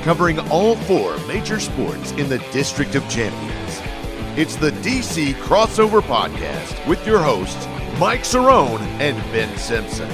covering all 4 major sports in the District of Champions. It's the DC Crossover Podcast with your hosts, Mike Cerrone and Ben Simpson.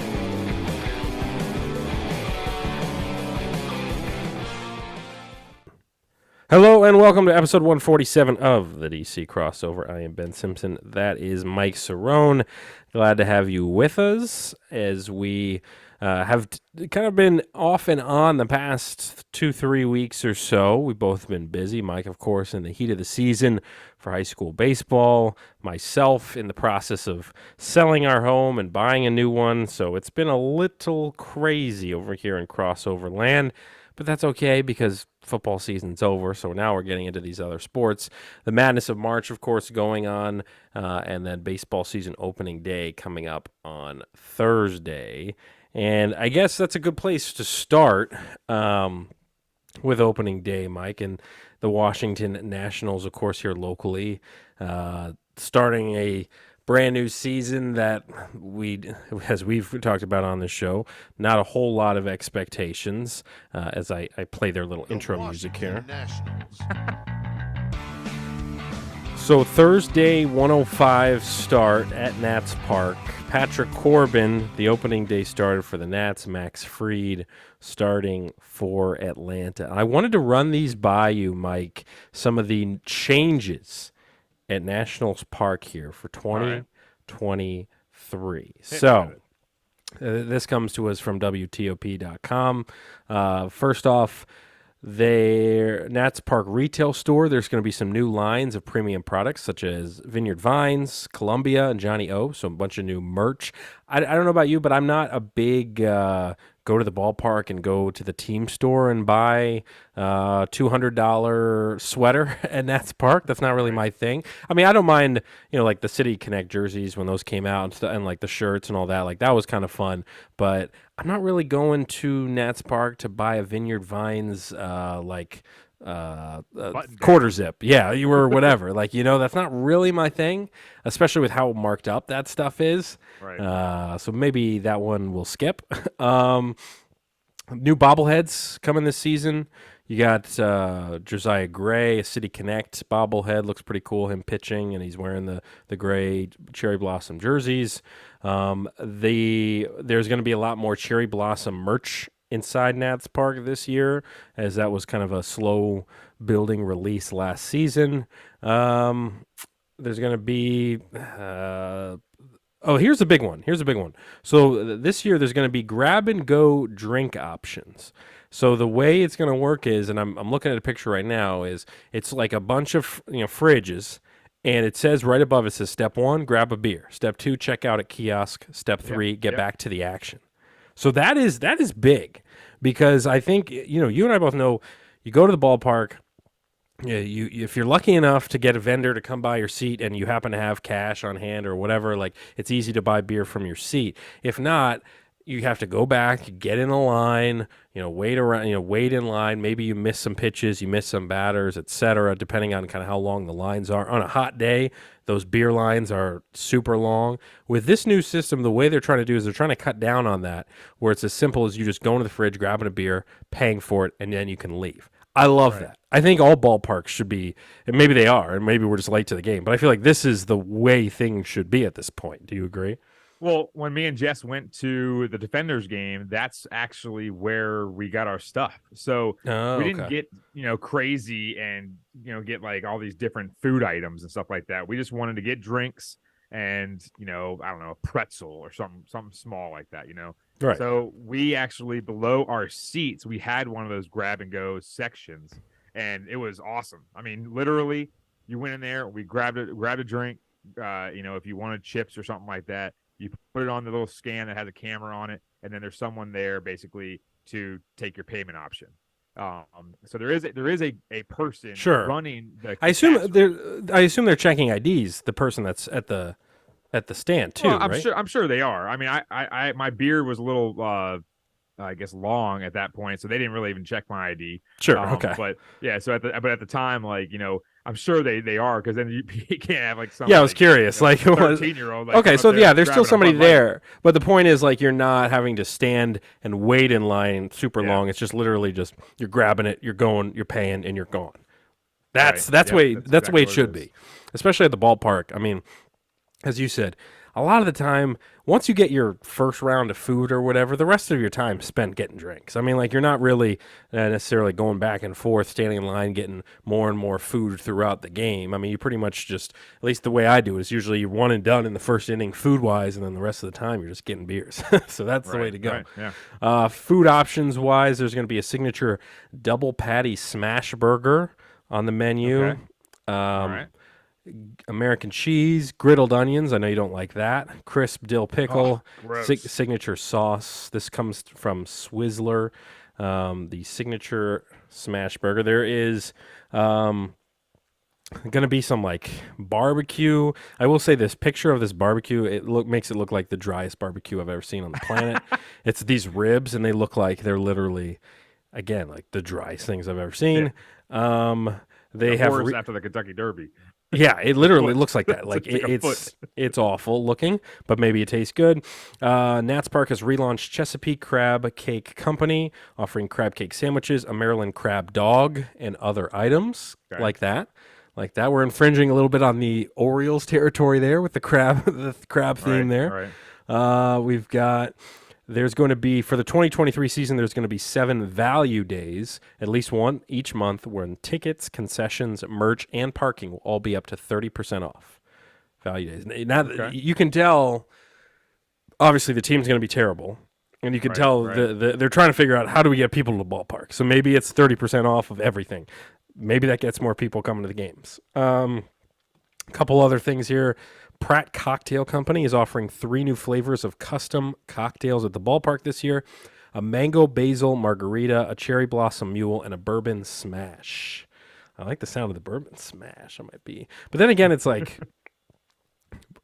Hello and welcome to episode 147 of the DC Crossover. I am Ben Simpson. That is Mike Cerrone. Glad to have you with us as we have kind of been off and on the past 2-3 weeks or so. We've both been busy. Mike, of course, in the heat of the season for high school baseball. Myself in the process of selling our home and buying a new one. So it's been a little crazy over here in crossover land. But that's okay because football season's over, so now we're getting into these other sports. The Madness of March, of course, going on, and then baseball season opening day coming up on Thursday. And I guess that's a good place to start with opening day, Mike, and the Washington Nationals, of course, here locally, starting a brand new season that as we've talked about on this show, not a whole lot of expectations as I play their little intro music here. So Thursday, 1:05 start at Nats Park. Patrick Corbin, the opening day starter for the Nats. Max Fried starting for Atlanta. I wanted to run these by you, Mike, some of the changes at Nationals Park here for 2023. So this comes to us from WTOP.com. First off, their Nats Park retail store, there's going to be some new lines of premium products such as Vineyard Vines, Columbia, and Johnny O. So a bunch of new merch. I don't know about you, but I'm not a big go to the ballpark and go to the team store and buy $200 sweater at Nats Park. That's not really my thing. I mean, I don't mind, like the City Connect jerseys when those came out and like the shirts and all that. Like that was kind of fun. But I'm not really going to Nats Park to buy a Vineyard Vines quarter zip. Yeah, you were whatever. That's not really my thing, especially with how marked up that stuff is. Right. So maybe that one will skip. New bobbleheads coming this season. You got Josiah Gray, a City Connect bobblehead. Looks pretty cool, him pitching, and he's wearing the gray cherry blossom jerseys. There's going to be a lot more cherry blossom merch inside Nats Park this year, as that was kind of a slow building release last season. There's going to be here's a big one. So this year there's going to be grab and go drink options. So the way it's going to work is, and I'm looking at a picture right now, is it's like a bunch of fridges, and it says right above, it says step 1, grab a beer. Step 2, check out at kiosk. Step 3, get back to the action. So that is big, because I think you and I both know, you go to the ballpark, if you're lucky enough to get a vendor to come by your seat and you happen to have cash on hand or whatever, like it's easy to buy beer from your seat. If not, you have to go back, get in a line, wait around, wait in line. Maybe you miss some pitches, you miss some batters, etc., depending on kind of how long the lines are. On a hot day, those beer lines are super long. With this new system, the way they're trying to do is they're trying to cut down on that, where it's as simple as you just going to the fridge, grabbing a beer, paying for it, and then you can leave. I love that. I think all ballparks should be, and maybe they are, and maybe we're just late to the game, but I feel like this is the way things should be at this point. Do you agree? Well, when me and Jess went to the Defenders game, that's actually where we got our stuff. So we didn't get, crazy and, get like all these different food items and stuff like that. We just wanted to get drinks and, I don't know, a pretzel or something small like that, Right. So we actually, below our seats, we had one of those grab and go sections, and it was awesome. I mean, literally, you went in there, we grabbed a drink, if you wanted chips or something like that. You put it on the little scan that has a camera on it, and then there's someone there basically to take your payment option. So there is a person running the. I assume they're checking IDs. The person that's at the stand too. Well, right? I'm sure they are. I mean, I my beard was a little I guess long at that point, so they didn't really even check my ID. Sure. Okay. But yeah, so at the time, I'm sure they are, because then you can't have like some. Yeah, I was curious. Like, it was 13-year-old. Like, okay, up so there yeah, there's still grabbing a somebody Bud Light. there, but the point is like you're not having to stand and wait in line super Yeah. long. It's just literally just you're grabbing it, you're going, you're paying, and you're gone. That's Right. that's Yep, way that's that's the way exactly it what it should is. be, especially at the ballpark. I mean, as you said, a lot of the time, once you get your first round of food or whatever, the rest of your time is spent getting drinks. I mean, like you're not really necessarily going back and forth, standing in line, getting more and more food throughout the game. I mean, you pretty much just, at least the way I do it, is usually you're one and done in the first inning food wise, and then the rest of the time you're just getting beers. So that's the way to go. Right. Yeah. Food options wise, there's going to be a signature double patty smash burger on the menu. Okay. All right. American cheese, griddled onions. I know you don't like that. Crisp dill pickle, gross. signature sauce. This comes from Swizzler, the signature smash burger. There is going to be some like barbecue. I will say this picture of this barbecue, makes it look like the driest barbecue I've ever seen on the planet. It's these ribs, and they look like they're literally, again, like the driest things I've ever seen. They have Horse after the Kentucky Derby. yeah, it literally looks like that. It's Like like a it's awful looking, but maybe it tastes good. Nats Park has relaunched Chesapeake Crab Cake Company, offering crab cake sandwiches, a Maryland crab dog, and other items like that. Like that, we're infringing a little bit on the Orioles territory there with the crab theme there. Right. We've got. There's going to be, for the 2023 season, there's going to be 7 value days, at least one each month, when tickets, concessions, merch, and parking will all be up to 30% off. Value days. Now, you can tell, obviously, the team's going to be terrible. And you can tell they're trying to figure out how do we get people to the ballpark. So maybe it's 30% off of everything. Maybe that gets more people coming to the games. A couple other things here. Pratt Cocktail Company is offering 3 new flavors of custom cocktails at the ballpark this year: a mango basil margarita, a cherry blossom mule, and a bourbon smash. I like the sound of the bourbon smash. I might be, but then again, it's like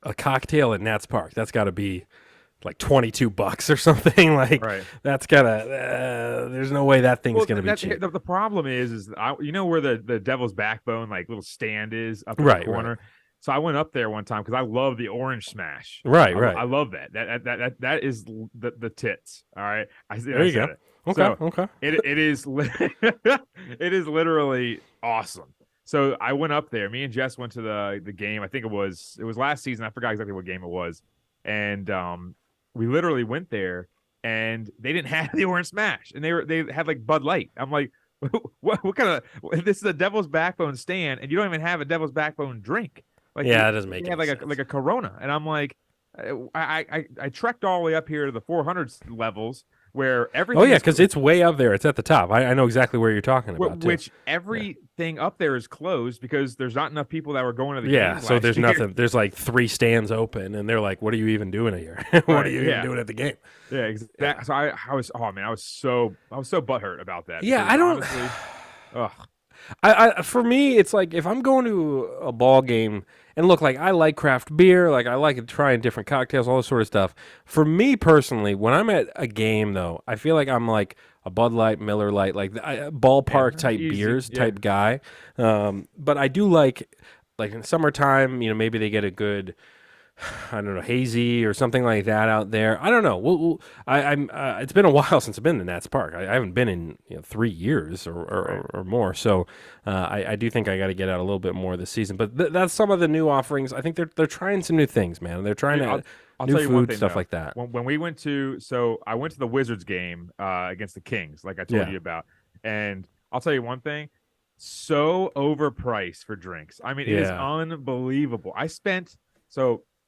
a cocktail at Nats Park. That's got to be like $22 or something. Like that's gotta. There's no way that thing's gonna be cheap. The problem is you know where the Devil's Backbone like little stand is up in the corner. Right. So I went up there one time because I love the orange smash. Right. I love that. That is the tits. All right. There you go. It. Okay. It is it is literally awesome. So I went up there. Me and Jess went to the game. I think it was last season. I forgot exactly what game it was. And we literally went there, and they didn't have the orange smash, and they had like Bud Light. I'm like, what kind of? This is a Devil's Backbone stand, and you don't even have a Devil's Backbone drink. Like, yeah, it doesn't make any sense. Like a Corona, and I'm like, I trekked all the way up here to the 400s levels where everything. Oh yeah, because it's way up there. It's at the top. I know exactly where you're talking about. Which everything up there is closed because there's not enough people that were going to the game. Yeah, so there's nothing. There's like 3 stands open, and they're like, "What are you even doing here? What are you even doing at the game?" Yeah, exactly. Yeah. So I was I was so butthurt about that. Yeah, I don't. Honestly, ugh. I for me, it's like if I'm going to a ball game, and look, like I like craft beer, like I like trying different cocktails, all this sort of stuff. For me personally, when I'm at a game, though, I feel like I'm like a Bud Light, Miller Lite, like ballpark type beers type guy. But I do like in summertime, maybe they get a good, I don't know, hazy or something like that out there. I don't know. It's been a while since I've been to Nats Park. I haven't been in 3 years or more. So I do think I got to get out a little bit more this season. But that's some of the new offerings. I think they're trying some new things, man. They're trying I'll new tell you food one thing, stuff though. like that. When we went to, I went to the Wizards game against the Kings, like I told you about, and I'll tell you one thing. So overpriced for drinks. I mean, it is unbelievable.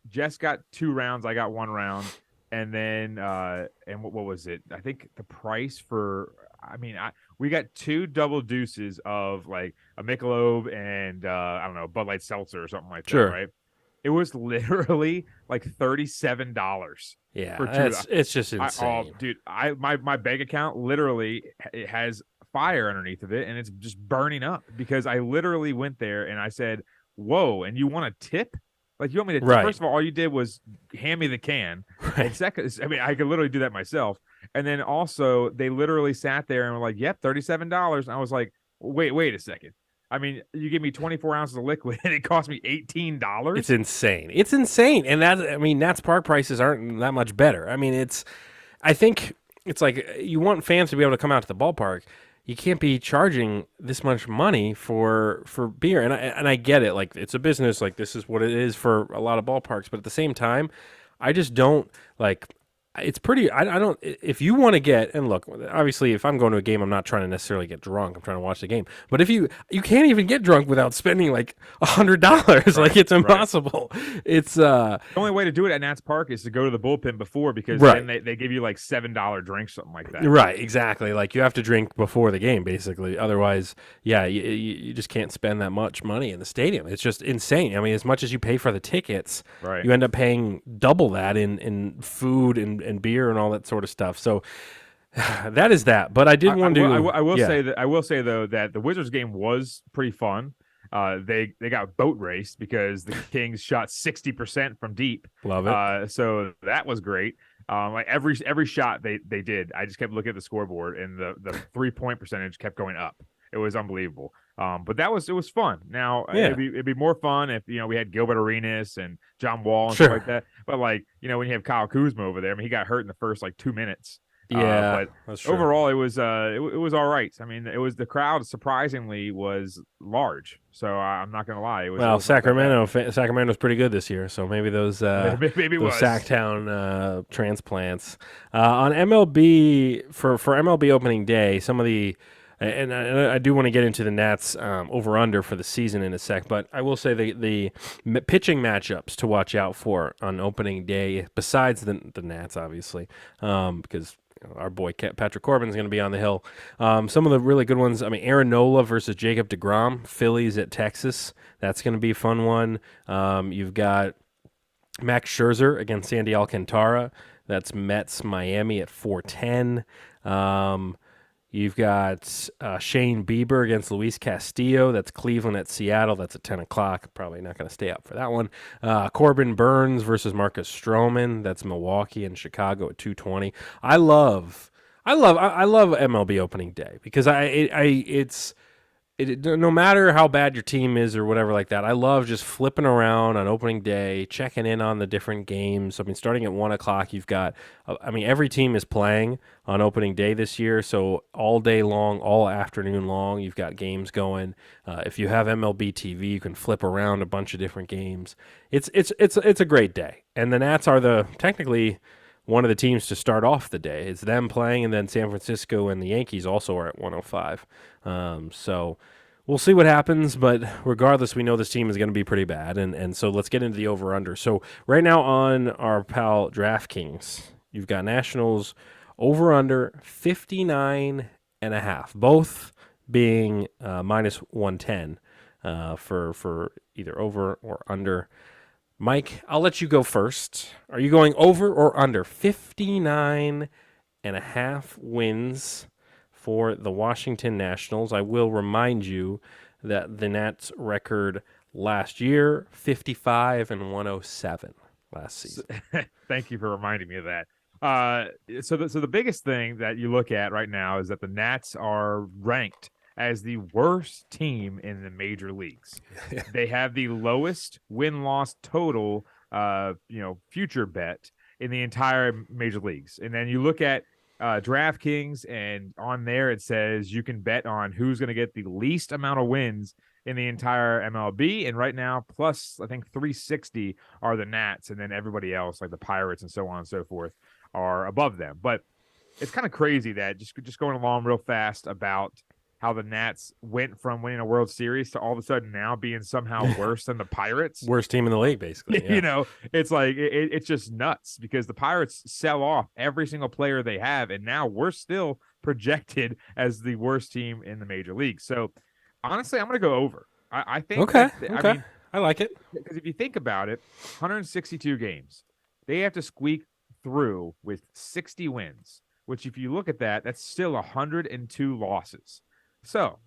Jess got 2 rounds. I got 1 round. And then, and what was it? I think the price for, we got 2 double deuces of like a Michelob and, I don't know, Bud Light Seltzer or something like that, right? It was literally like $37. Yeah, it's just insane. Dude, my bank account literally, it has fire underneath of it, and it's just burning up because I literally went there and I said, whoa, and you want a tip? Like, you want me to? First of all you did was hand me the can. And second, I could literally do that myself. And then also, they literally sat there and were like, "Yep, $37." And I was like, "Wait a second." I mean, you give me 24 ounces of liquid and it cost me $18. It's insane. It's insane. And Nats Park prices aren't that much better. I mean, I think it's like you want fans to be able to come out to the ballpark. You can't be charging this much money for beer. And I get it. Like, it's a business. Like, this is what it is for a lot of ballparks. But at the same time, I just don't like. It's pretty. I don't. If you want to get, and look, obviously, if I'm going to a game, I'm not trying to necessarily get drunk. I'm trying to watch the game. But if you can't even get drunk without spending like $100. Like, it's impossible. Right. It's the only way to do it at Nats Park is to go to the bullpen before, because right. then they give you like $7 drinks, something like that. Right, exactly. Like, you have to drink before the game, basically. Otherwise, yeah, you just can't spend that much money in the stadium. It's just insane. I mean, as much as you pay for the tickets, right, you end up paying double that in food and beer and all that sort of stuff. So that is that. But I did want to. I will say that. I will say though that the Wizards game was pretty fun. They got boat raced because the Kings shot 60% from deep. Love it. So that was great. Like every shot they did, I just kept looking at the scoreboard, and the 3-point percentage kept going up. It was unbelievable. But it was fun. Now it'd be more fun if we had Gilbert Arenas and John Wall and stuff like that. But like when you have Kyle Kuzma over there, I mean, he got hurt in the first like 2 minutes. Yeah, but that's true. Overall it was all right. I mean, the crowd surprisingly was large. So I'm not gonna lie. Sacramento's pretty good this year. So maybe those maybe those Sacktown transplants on MLB for MLB opening day. Some of the and I do want to get into the Nats over-under for the season in a sec, but I will say the pitching matchups to watch out for on opening day, besides the Nats, obviously, because our boy Patrick Corbin is going to be on the hill. Some of the really good ones, I mean, Aaron Nola versus Jacob deGrom, Phillies at Texas. That's going to be a fun one. You've got Max Scherzer against Sandy Alcantara. That's Mets Miami at 410. You've got Shane Bieber against Luis Castillo. That's Cleveland at Seattle. That's at 10 o'clock. Probably not going to stay up for that one. Corbin Burns versus Marcus Stroman. That's Milwaukee and Chicago at 2:20. I love MLB opening day because no matter how bad your team is or whatever like that, I love just flipping around on opening day, checking in on the different games. I mean, starting at 1 o'clock, you've got, every team is playing on opening day this year. So all day long, all afternoon long, you've got games going. If you have MLB TV, you can flip around a bunch of different games. It's a great day. And the Nats are technically one of the teams to start off the day. It's them playing, and then San Francisco and the Yankees also are at 105. So we'll see what happens, but regardless, we know this team is going to be pretty bad, and so let's get into the over-under. So right now on our pal DraftKings, you've got Nationals over-under 59.5, both being minus 110 for either over or under. Mike, I'll let you go first. Are you going over or under 59.5 wins for the Washington Nationals? I will remind you that the Nats record last year, 55-107 last season. Thank you for reminding me of that. So the biggest thing that you look at right now is that the Nats are ranked as the worst team in the major leagues. They have the lowest win-loss total, future bet in the entire major leagues. And then you look at DraftKings, and on there it says you can bet on who's going to get the least amount of wins in the entire MLB. And right now, plus I think 360 are the Nats, and then everybody else like the Pirates and so on and so forth are above them. But it's kind of crazy that just going along real fast about how the Nats went from winning a World Series to all of a sudden now being somehow worse than the Pirates. Worst team in the league, basically. Yeah. It's like it's just nuts because the Pirates sell off every single player they have, and now we're still projected as the worst team in the major league. So honestly, I'm going to go over. I think. Okay. I like it. Because if you think about it, 162 games, they have to squeak through with 60 wins, which if you look at that, that's still 102 losses. So,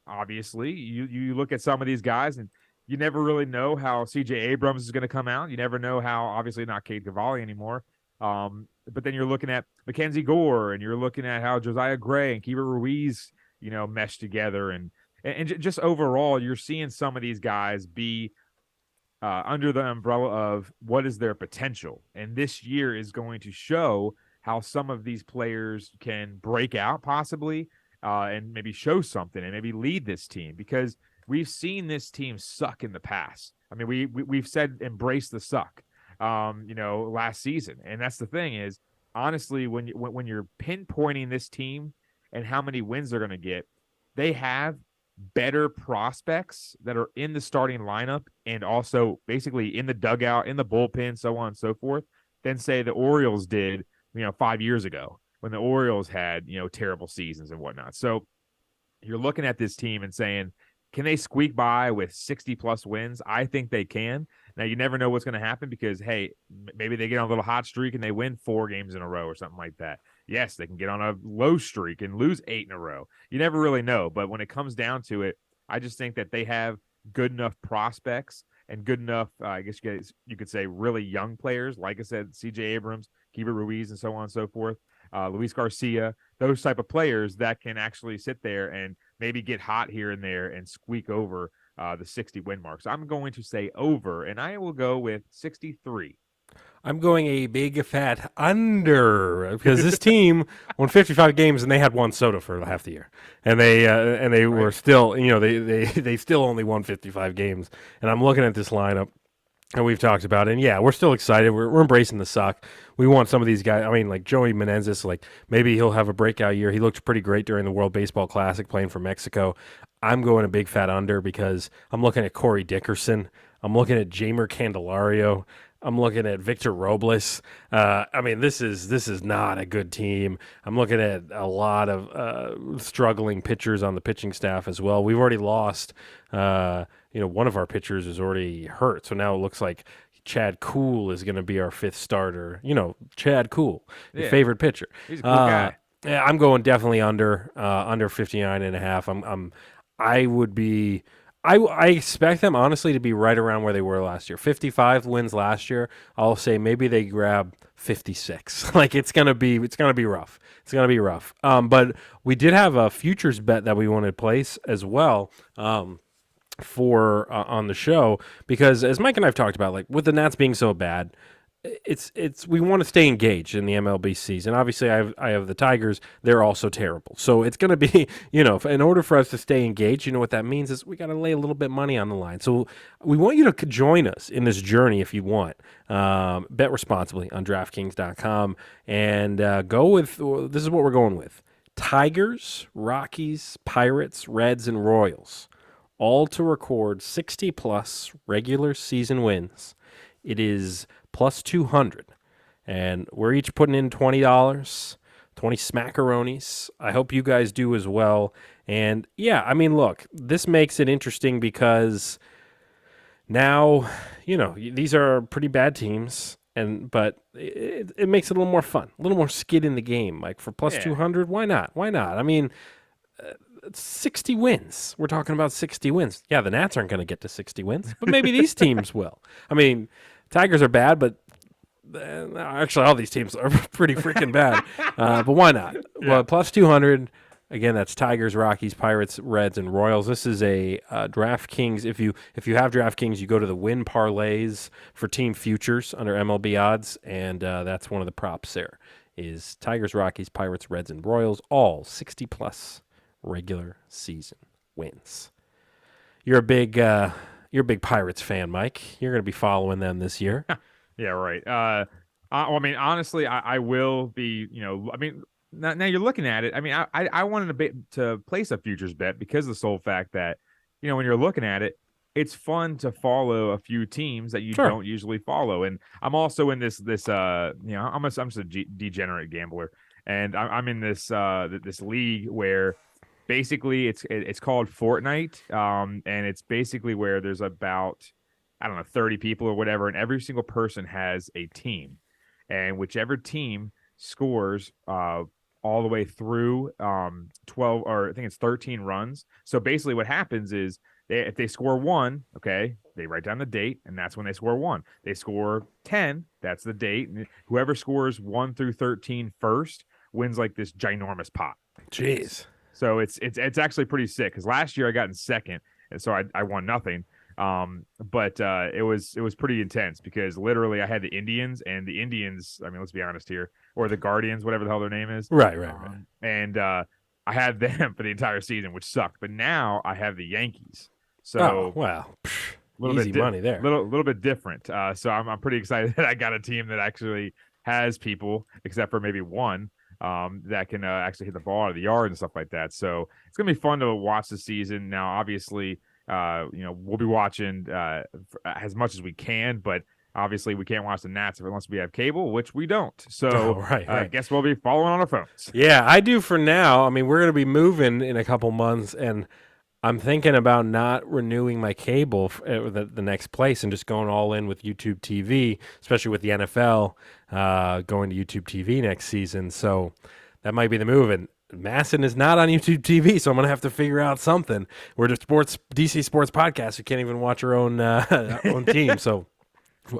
obviously, you look at some of these guys, and you never really know how C.J. Abrams is going to come out. You never know how, obviously, not Cade Cavalli anymore. But then you're looking at Mackenzie Gore, and you're looking at how Josiah Gray and Keibert Ruiz, mesh together. And and just overall, you're seeing some of these guys be under the umbrella of what is their potential. And this year is going to show how some of these players can break out possibly and maybe show something and maybe lead this team, because we've seen this team suck in the past. I mean, we've said embrace the suck, last season. And that's the thing is, honestly, when you're pinpointing this team and how many wins they're going to get, they have better prospects that are in the starting lineup and also basically in the dugout, in the bullpen, so on and so forth, than say the Orioles did, 5 years ago when the Orioles had, terrible seasons and whatnot. So you're looking at this team and saying, can they squeak by with 60 plus wins? I think they can. Now, you never know what's going to happen because, hey, maybe they get on a little hot streak and they win 4 games in a row or something like that. Yes, they can get on a low streak and lose 8 in a row. You never really know. But when it comes down to it, I just think that they have good enough prospects and good enough, I guess you could say, really young players. Like I said, C.J. Abrams, Keibert Ruiz, and so on and so forth. Luis Garcia, those type of players that can actually sit there and maybe get hot here and there and squeak over the 60 win mark. So I'm going to say over, and I will go with 63. I'm going a big fat under because this team won 55 games and they had one soda for half the year, and they were still, they still only won 55 games. And I'm looking at this lineup, and we've talked about it. And yeah, we're still excited. We're embracing the suck. We want some of these guys. I mean, like Joey Menendez, like maybe he'll have a breakout year. He looked pretty great during the World Baseball Classic playing for Mexico. I'm going a big fat under because I'm looking at Corey Dickerson. I'm looking at Jamer Candelario. I'm looking at Victor Robles. I mean, this is not a good team. I'm looking at a lot of struggling pitchers on the pitching staff as well. We've already lost. One of our pitchers is already hurt, so now it looks like Chad Kuhl is going to be our 5th starter. Chad Kuhl, your favorite pitcher. He's a cool guy. Yeah, I'm going definitely under 59.5. I expect them, honestly, to be right around where they were last year. 55 wins last year. I'll say maybe they grab 56. Like, it's gonna be rough. It's gonna be rough. But we did have a futures bet that we wanted to place as well. For on the show, because as Mike and I have talked about, like with the Nats being so bad, it's we want to stay engaged in the MLB season. Obviously, I have the Tigers; they're also terrible. So it's going to be, in order for us to stay engaged, what that means is we got to lay a little bit of money on the line. So we want you to join us in this journey if you want. Bet responsibly on DraftKings.com and go with. This is what we're going with: Tigers, Rockies, Pirates, Reds, and Royals, all to record 60-plus regular season wins. It is plus 200, and we're each putting in $20, 20 smackaronis. I hope you guys do as well. And, yeah, I mean, look, this makes it interesting because now, these are pretty bad teams, but it makes it a little more fun, a little more skin in the game. Like, for plus 200, why not? Why not? I mean, 60 wins. We're talking about 60 wins. Yeah, the Nats aren't going to get to 60 wins, but maybe these teams will. I mean, Tigers are bad, but actually all these teams are pretty freaking bad. But why not? Yeah. Well, plus 200. Again, that's Tigers, Rockies, Pirates, Reds, and Royals. This is a DraftKings. If you have DraftKings, you go to the win parlays for team futures under MLB odds, and that's one of the props there is Tigers, Rockies, Pirates, Reds, and Royals, all 60-plus regular season wins. You're a big Pirates fan, Mike. You're going to be following them this year. Yeah, right. I mean, honestly, I will be. Now you're looking at it. I mean, I wanted to place a futures bet because of the sole fact that when you're looking at it, it's fun to follow a few teams that you don't usually follow. And I'm also in this I'm just a degenerate gambler, and I'm in this this league where basically it's called Fortnite, and it's basically where there's about 30 people or whatever, and every single person has a team, and whichever team scores all the way through 12 or I think it's 13 runs. So basically what happens is if they score 1, okay, they write down the date, and that's when they score 1. They score 10, that's the date, and whoever scores 1 through 13 first wins like this ginormous pot. Jeez. So it's actually pretty sick because last year I got in second, and so I won nothing. But it was pretty intense because literally I had the Indians, and the Indians, I mean, let's be honest here, or the Guardians, whatever the hell their name is. Right. And I had them for the entire season, which sucked. But now I have the Yankees. So Oh, well, easy money there. Little bit different. So I'm pretty excited that I got a team that actually has people, except for maybe one, that can actually hit the ball out of the yard and stuff like that. So it's gonna be fun to watch the season. Now, obviously, we'll be watching as much as we can, but obviously we can't watch the Nats unless we have cable, which we don't. So right. I guess we'll be following on our phones. Yeah, I do for now. I mean, we're going to be moving in a couple months, and I'm thinking about not renewing my cable for the next place and just going all in with YouTube TV, especially with the NFL going to YouTube TV next season. So that might be the move. And Masson is not on YouTube TV, so I'm going to have to figure out something. We're the DC Sports Podcast. We can't even watch our own team, so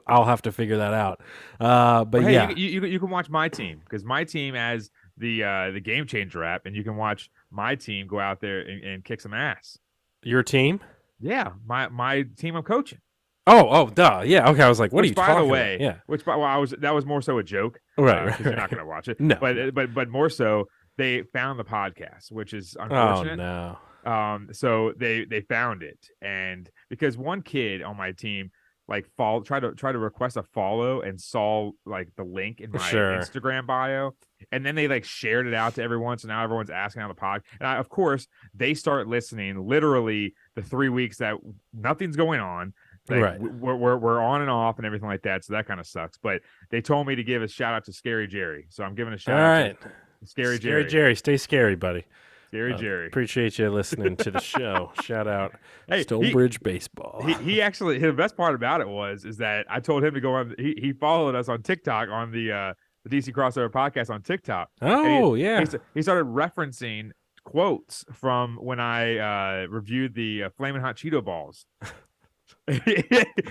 I'll have to figure that out. But hey, yeah, you can watch my team because my team has the Game Changer app, and you can watch my team go out there and kick some ass. your team? Yeah, my team I'm coaching. Oh, duh. Yeah, okay. I was like, what are you talking by the way, about? Yeah. That was more so a joke. Right. You're not going to watch it. No. But more so, they found the podcast, which is unfortunate. Oh no. So they found it, and because one kid on my team try to request a follow and saw like the link in my Instagram bio, and then they shared it out to everyone. So now everyone's asking on the pod, and of course they start listening literally the 3 weeks that nothing's going on. Right. We're on and off and everything like that. So that kind of sucks. But they told me to give a shout out to Scary Jerry, so I'm giving a shout out to Scary Jerry. Stay scary, buddy. Scary Jerry. Appreciate you listening to the show. Shout out, hey, Stonebridge Baseball. He actually, the best part about it is that I told him to go on. He followed us on TikTok on the DC Crossover Podcast on TikTok. Oh, yeah. He started referencing quotes from when I reviewed the Flamin' Hot Cheeto balls.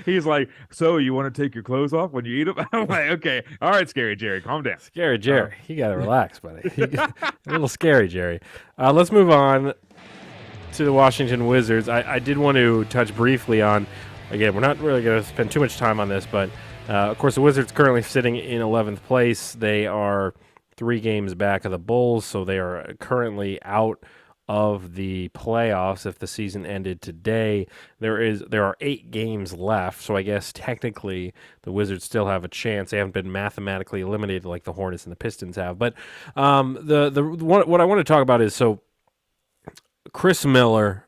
He's like, so you want to take your clothes off when you eat them? I'm like, okay, all right, Scary Jerry, calm down. Scary Jerry, you gotta relax, buddy. A little scary, Jerry. Let's move on to the Washington Wizards. I did want to touch briefly on, again, we're not really going to spend too much time on this, but of course the Wizards currently sitting in 11th place. They are 3 games back of the Bulls, so they are currently out of the playoffs. If the season ended today, there are 8 games left, so I guess technically the Wizards still have a chance. They haven't been mathematically eliminated like the Hornets and the Pistons have. But what I want to talk about is, so Chris Miller,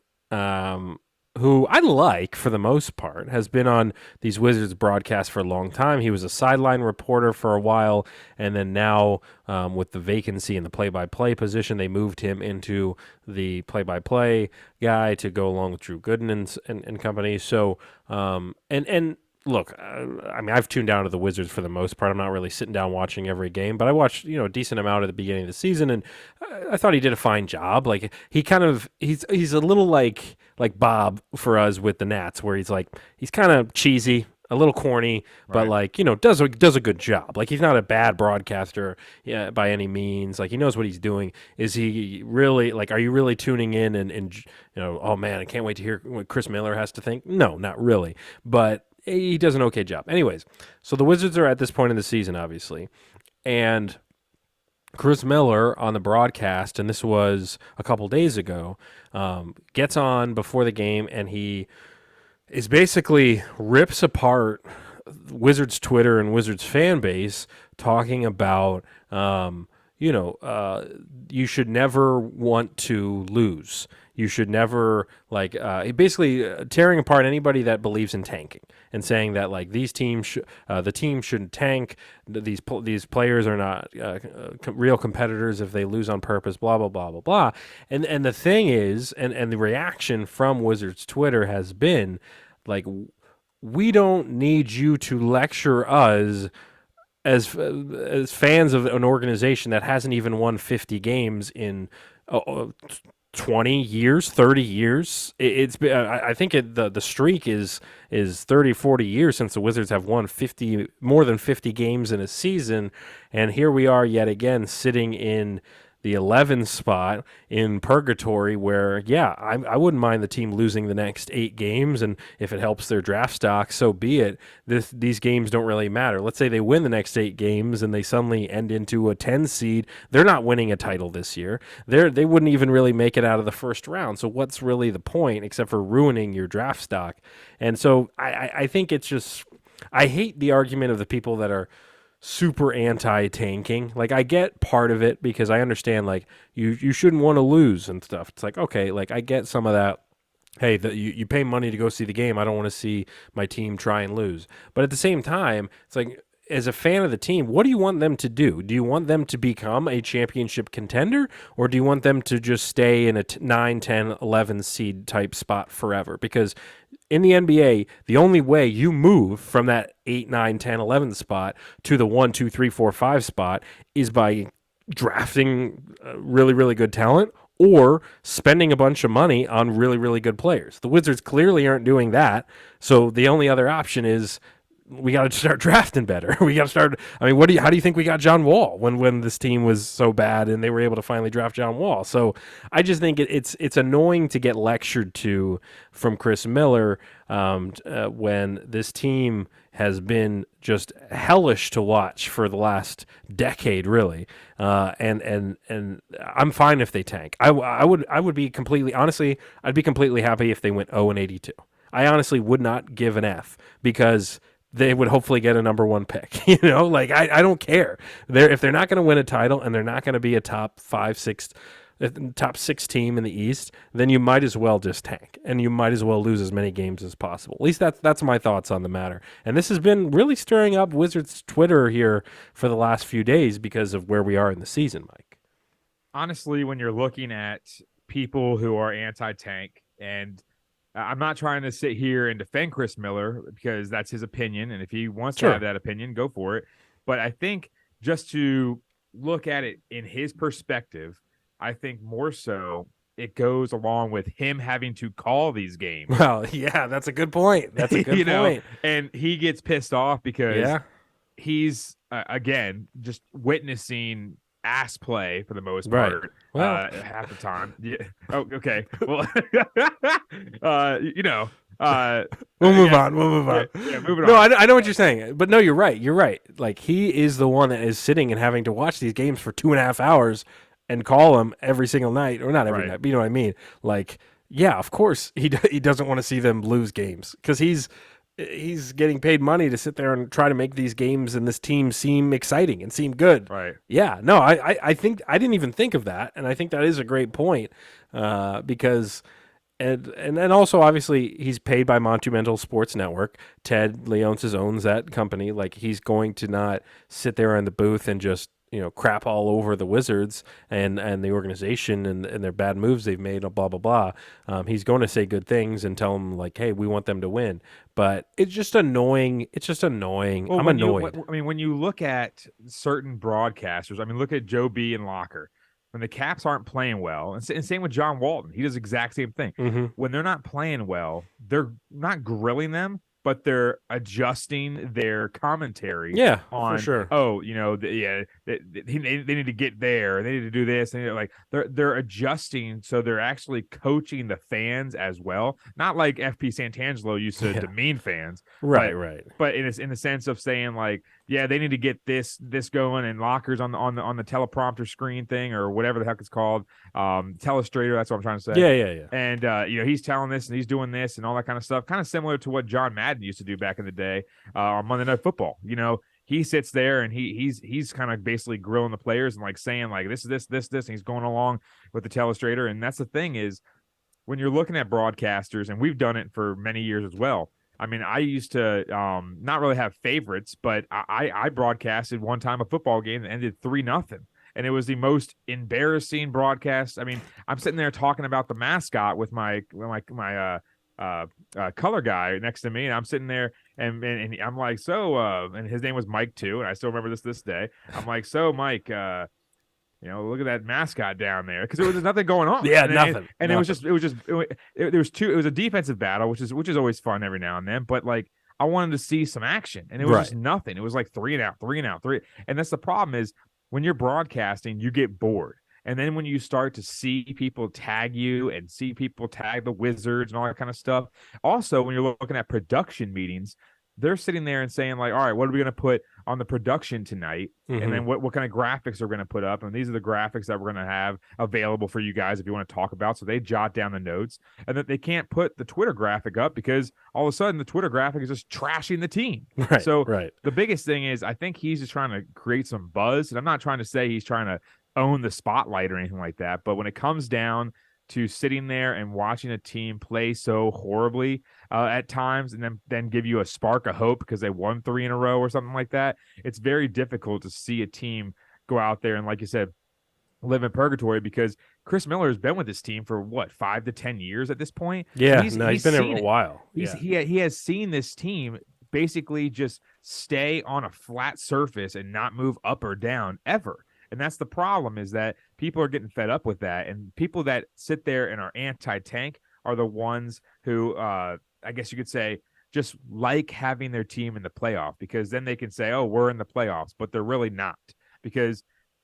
who I like for the most part, has been on these Wizards broadcasts for a long time. He was a sideline reporter for a while, and then now with the vacancy in the play-by-play position, they moved him into the play-by-play guy to go along with Drew Gooden and company. So, and look, I mean, I've tuned out to the Wizards for the most part. I'm not really sitting down watching every game, but I watched, a decent amount at the beginning of the season, and I thought he did a fine job. Like, he's a little like Bob for us with the Nats, where he's kind of cheesy, a little corny, but does a good job. Like, he's not a bad broadcaster by any means. Like, he knows what he's doing. Is he really, are you really tuning in and oh man, I can't wait to hear what Chris Miller has to think? No, not really. But he does an okay job. Anyways, so the Wizards are at this point in the season, obviously, and Chris Miller on the broadcast, and this was a couple days ago, gets on before the game, and he is basically rips apart Wizards Twitter and Wizards fan base, talking about you should never want to lose. You should never basically tearing apart anybody that believes in tanking and saying that these teams, the team shouldn't tank. These players are not real competitors if they lose on purpose. Blah blah blah blah blah. And the thing is, and the reaction from Wizards Twitter has been we don't need you to lecture us as fans of an organization that hasn't even won 50 games in 20 years, 30 years. It's been, I think the streak is 30, 40 years since the Wizards have won more than 50 games in a season, and here we are yet again sitting in the 11 spot in purgatory where, yeah, I wouldn't mind the team losing the next 8 games, and if it helps their draft stock, so be it. These games don't really matter. Let's say they win the next 8 games and they suddenly end into a 10 seed. They're not winning a title this year. They wouldn't even really make it out of the first round. So what's really the point except for ruining your draft stock? And so I think it's just, I hate the argument of the people that are super anti-tanking. Like, I get part of it because I understand, like, you shouldn't want to lose and stuff. It's like, okay, like, I get some of that. Hey, you pay money to go see the game. I don't want to see my team try and lose. But at the same time, it's like, as a fan of the team, what do you want them to do? Do you want them to become a championship contender, or do you want them to just stay in a 9, 10, 11 seed type spot forever? Because in the NBA, the only way you move from that 8, 9, 10, 11 spot to the 1, 2, 3, 4, 5 spot is by drafting really, really good talent or spending a bunch of money on really, really good players. The Wizards clearly aren't doing that, so the only other option is we got to start drafting better. We got to start. I mean, how do you think we got John Wall when this team was so bad and they were able to finally draft John Wall? So I just think it's annoying to get lectured to from Chris Miller when this team has been just hellish to watch for the last decade, really. And I'm fine if they tank. I would be completely, honestly, I'd be completely happy if they went 0-82. I honestly would not give an F because they would hopefully get a number 1 pick. Like, I don't care. If they're not going to win a title and they're not going to be a top 5, 6, top 6 team in the East, then you might as well just tank and you might as well lose as many games as possible. At least that's my thoughts on the matter. And this has been really stirring up Wizards Twitter here for the last few days because of where we are in the season, Mike. Honestly, when you're looking at people who are anti-tank, and I'm not trying to sit here and defend Chris Miller because that's his opinion, and if he wants to have that opinion, go for it. But I think just to look at it in his perspective, I think more so it goes along with him having to call these games. Well, yeah, that's a good point. That's a good point. And he gets pissed off because he's, again, just witnessing ass play for the most part. Well, half the time. Yeah. Oh, okay. Well, we'll move on. Yeah, moving on. No, I know what you're saying, but no, you're right. You're right. Like, he is the one that is sitting and having to watch these games for 2.5 hours and call them every single night, or not every night, but you know what I mean? Like, yeah, of course he doesn't want to see them lose games because he's getting paid money to sit there and try to make these games and this team seem exciting and seem good. Right. Yeah. No, I think I didn't even think of that, and I think that is a great point because. And also, obviously, he's paid by Monumental Sports Network. Ted Leonsis owns that company. Like, he's going to not sit there in the booth and just crap all over the Wizards and the organization and their bad moves they've made, blah, blah, blah. He's going to say good things and tell them, like, hey, we want them to win. But it's just annoying. Well, I'm annoyed. When you look at certain broadcasters, look at Joe B. and Locker. When the Caps aren't playing well, and same with John Walton, he does the exact same thing. Mm-hmm. When they're not playing well, they're not grilling them, but they're adjusting their commentary. Yeah, on, for sure. Oh, they need to get there. They need to do this. And they're adjusting, so they're actually coaching the fans as well. Not like FP Santangelo used to demean fans, right? But in the sense of saying, like, yeah, they need to get this going, and Lockers on the teleprompter screen thing or whatever the heck it's called, telestrator. That's what I'm trying to say. Yeah. And he's telling this and he's doing this and all that kind of stuff, kind of similar to what John Madden used to do back in the day on Monday Night Football. He sits there and he's kind of basically grilling the players and like saying like this, and he's going along with the telestrator. And that's the thing is when you're looking at broadcasters, and we've done it for many years as well. I used to not really have favorites, but I broadcasted one time a football game that ended 3-0. And it was the most embarrassing broadcast. I'm sitting there talking about the mascot with my color guy next to me, and I'm sitting there and I'm like, so and his name was Mike too, and I still remember this day. I'm like, so Mike, look at that mascot down there, because there was nothing going on. Nothing. And it was a defensive battle, which is always fun every now and then, but like I wanted to see some action, and it was just nothing. It was like 3 and out, 3 and out, 3. And that's the problem is when you're broadcasting, you get bored. And then when you start to see people tag you and see people tag the Wizards and all that kind of stuff, also when you're looking at production meetings, they're sitting there and saying like, all right, what are we going to put on the production tonight? And then what kind of graphics are we going to put up? And these are the graphics that we're going to have available for you guys if you want to talk about. So they jot down the notes, and that they can't put the Twitter graphic up because all of a sudden the Twitter graphic is just trashing the team. Right. So right. the biggest thing is I think he's just trying to create some buzz. And I'm not trying to say he's trying to own the spotlight or anything like that. But when it comes down to sitting there and watching a team play so horribly at times, and then give you a spark of hope because they won 3 in a row or something like that, it's very difficult to see a team go out there and, like you said, live in purgatory, because Chris Miller has been with this team for what, 5 to 10 years at this point. Yeah, he's been there a while. He has seen this team basically just stay on a flat surface and not move up or down ever. And that's the problem, is that people are getting fed up with that. And people that sit there and are anti-tank are the ones who, I guess you could say, just like having their team in the playoff, because then they can say, oh, we're in the playoffs, but they're really not. Because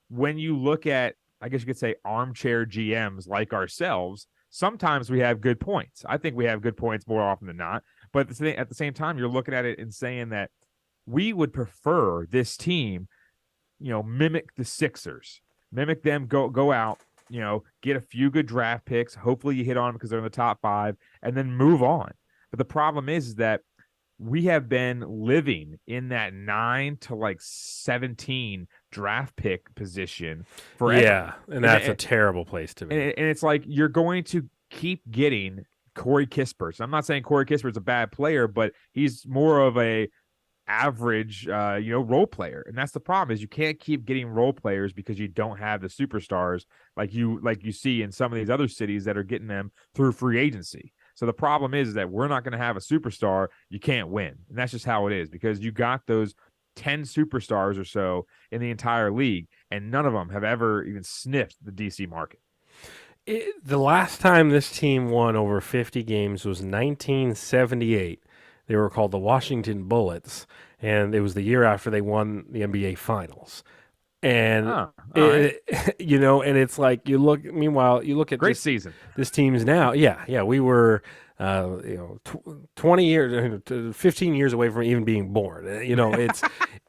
when you look at, I guess you could say, armchair GMs like ourselves, sometimes we have good points. I think we have good points more often than not. But at the same time, you're looking at it and saying that we would prefer this team, mimic the Sixers, mimic them, go out, get a few good draft picks. Hopefully you hit on them because they're in the top 5, and then move on. But the problem is that we have been living in that 9 to 17 draft pick position forever. Yeah, and that's a terrible place to be. And it's like you're going to keep getting Corey Kispert. I'm not saying Corey Kispert's a bad player, but he's more of a average role player. And that's the problem, is you can't keep getting role players because you don't have the superstars like you see in some of these other cities that are getting them through free agency. So the problem is that we're not going to have a superstar. You can't win. And that's just how it is, because you got those 10 superstars or so in the entire league, and none of them have ever even sniffed the DC market. The last time this team won over 50 games was 1978. They were called the Washington Bullets, and it was the year after they won the NBA Finals. And and it's like you look at great season. This team's now, we were 20 years, 15 years away from even being born. It's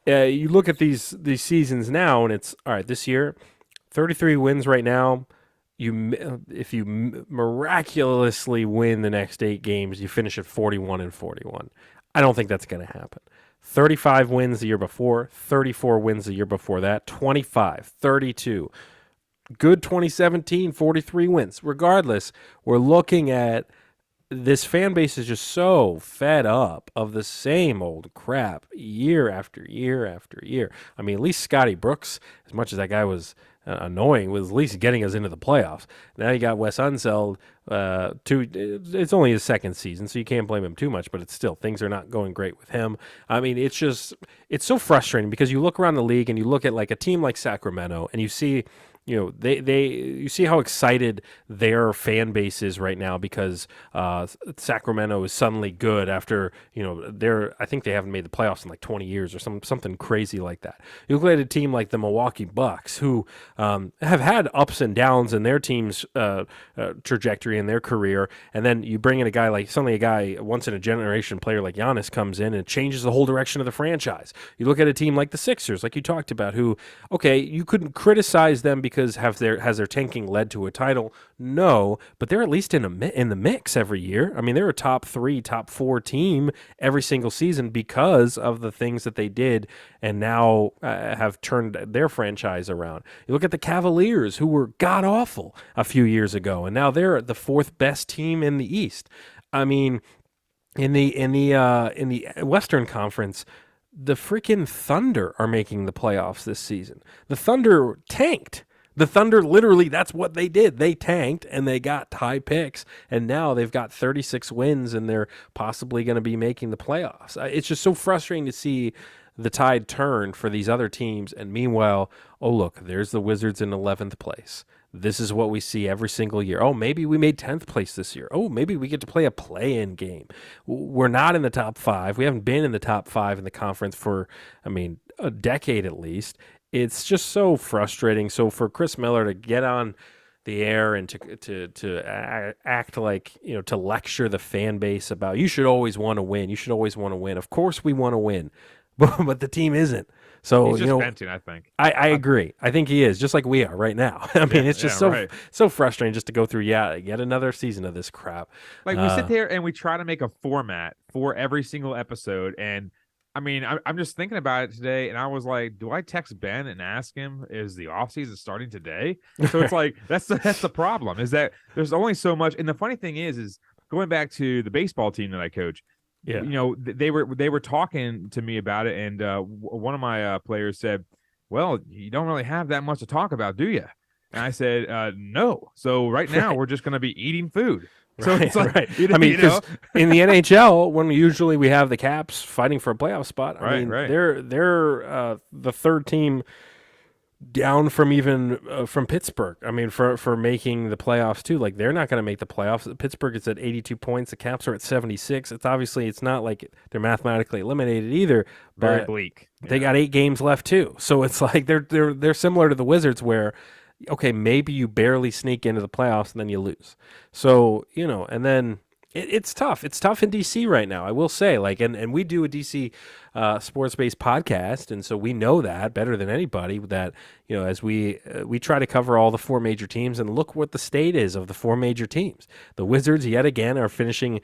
you look at these seasons now, and it's all right. This year, 33 wins right now. If you miraculously win the next 8 games, you finish at 41-41. I don't think that's going to happen. 35 wins the year before, 34 wins the year before that, 25, 32. Good 2017, 43 wins. Regardless, we're looking at this fan base is just so fed up of the same old crap year after year after year. I mean, at least Scotty Brooks, as much as that guy was annoying, was at least getting us into the playoffs. Now you got Wes Unseld. It's only his second season, so you can't blame him too much, but it's still, things are not going great with him. I mean, it's so frustrating, because you look around the league and you look at like a team like Sacramento, and you see, you see how excited their fan base is right now because Sacramento is suddenly good after, I think they haven't made the playoffs in like 20 years or something crazy like that. You look at a team like the Milwaukee Bucks, who have had ups and downs in their team's trajectory in their career, and then you bring in a guy, once in a generation player like Giannis comes in and it changes the whole direction of the franchise. You look at a team like the Sixers, like you talked about, who, okay, you couldn't criticize them because has their tanking led to a title? No, but they're at least in the mix every year. I mean, they're a top 3, top 4 team every single season because of the things that they did, and now have turned their franchise around. You look at the Cavaliers, who were god awful a few years ago, and now they're the 4th best team in the East. I mean, in the Western Conference, the freaking Thunder are making the playoffs this season. The Thunder tanked. The Thunder, literally, that's what they did. They tanked, and they got high picks, and now they've got 36 wins, and they're possibly going to be making the playoffs. It's just so frustrating to see the tide turn for these other teams, and meanwhile, oh, look, there's the Wizards in 11th place. This is what we see every single year. Oh, maybe we made 10th place this year. Oh, maybe we get to play a play-in game. We're not in the top 5. We haven't been in the top 5 in the conference for, a decade at least. it's just so frustrating. So for Chris Miller to get on the air and to act like, to lecture the fan base about you should always want to win. You should always want to win. Of course we want to win, but the team isn't. So He's just venting, I think. I agree. I think he is, just like we are right now. I mean, it's just so frustrating just to go through yet another season of this crap. Like we sit there and we try to make a format for every single episode, and I mean, I'm just thinking about it today, and I was like, do I text Ben and ask him, is the offseason starting today? So it's like that's the problem, is that there's only so much. And the funny thing is going back to the baseball team that I coach. Yeah, they were talking to me about it, and one of my players said, "Well, you don't really have that much to talk about, do you?" And I said, "No." So right now we're just going to be eating food. So it's like, I mean, because in the NHL, when usually we have the Caps fighting for a playoff spot, I mean, they're the third team down from even from Pittsburgh. I mean, for making the playoffs too. Like, they're not going to make the playoffs. Pittsburgh is at 82 points. The Caps are at 76. It's not like they're mathematically eliminated either. But very bleak. They got 8 games left too. So it's like they're similar to the Wizards, where okay, maybe you barely sneak into the playoffs and then you lose. So, and then it's tough. It's tough in DC right now, I will say. Like, and we do a DC sports-based podcast, and so we know that better than anybody, that as we try to cover all the 4 major teams, and look what the state is of the 4 major teams. The Wizards yet again are finishing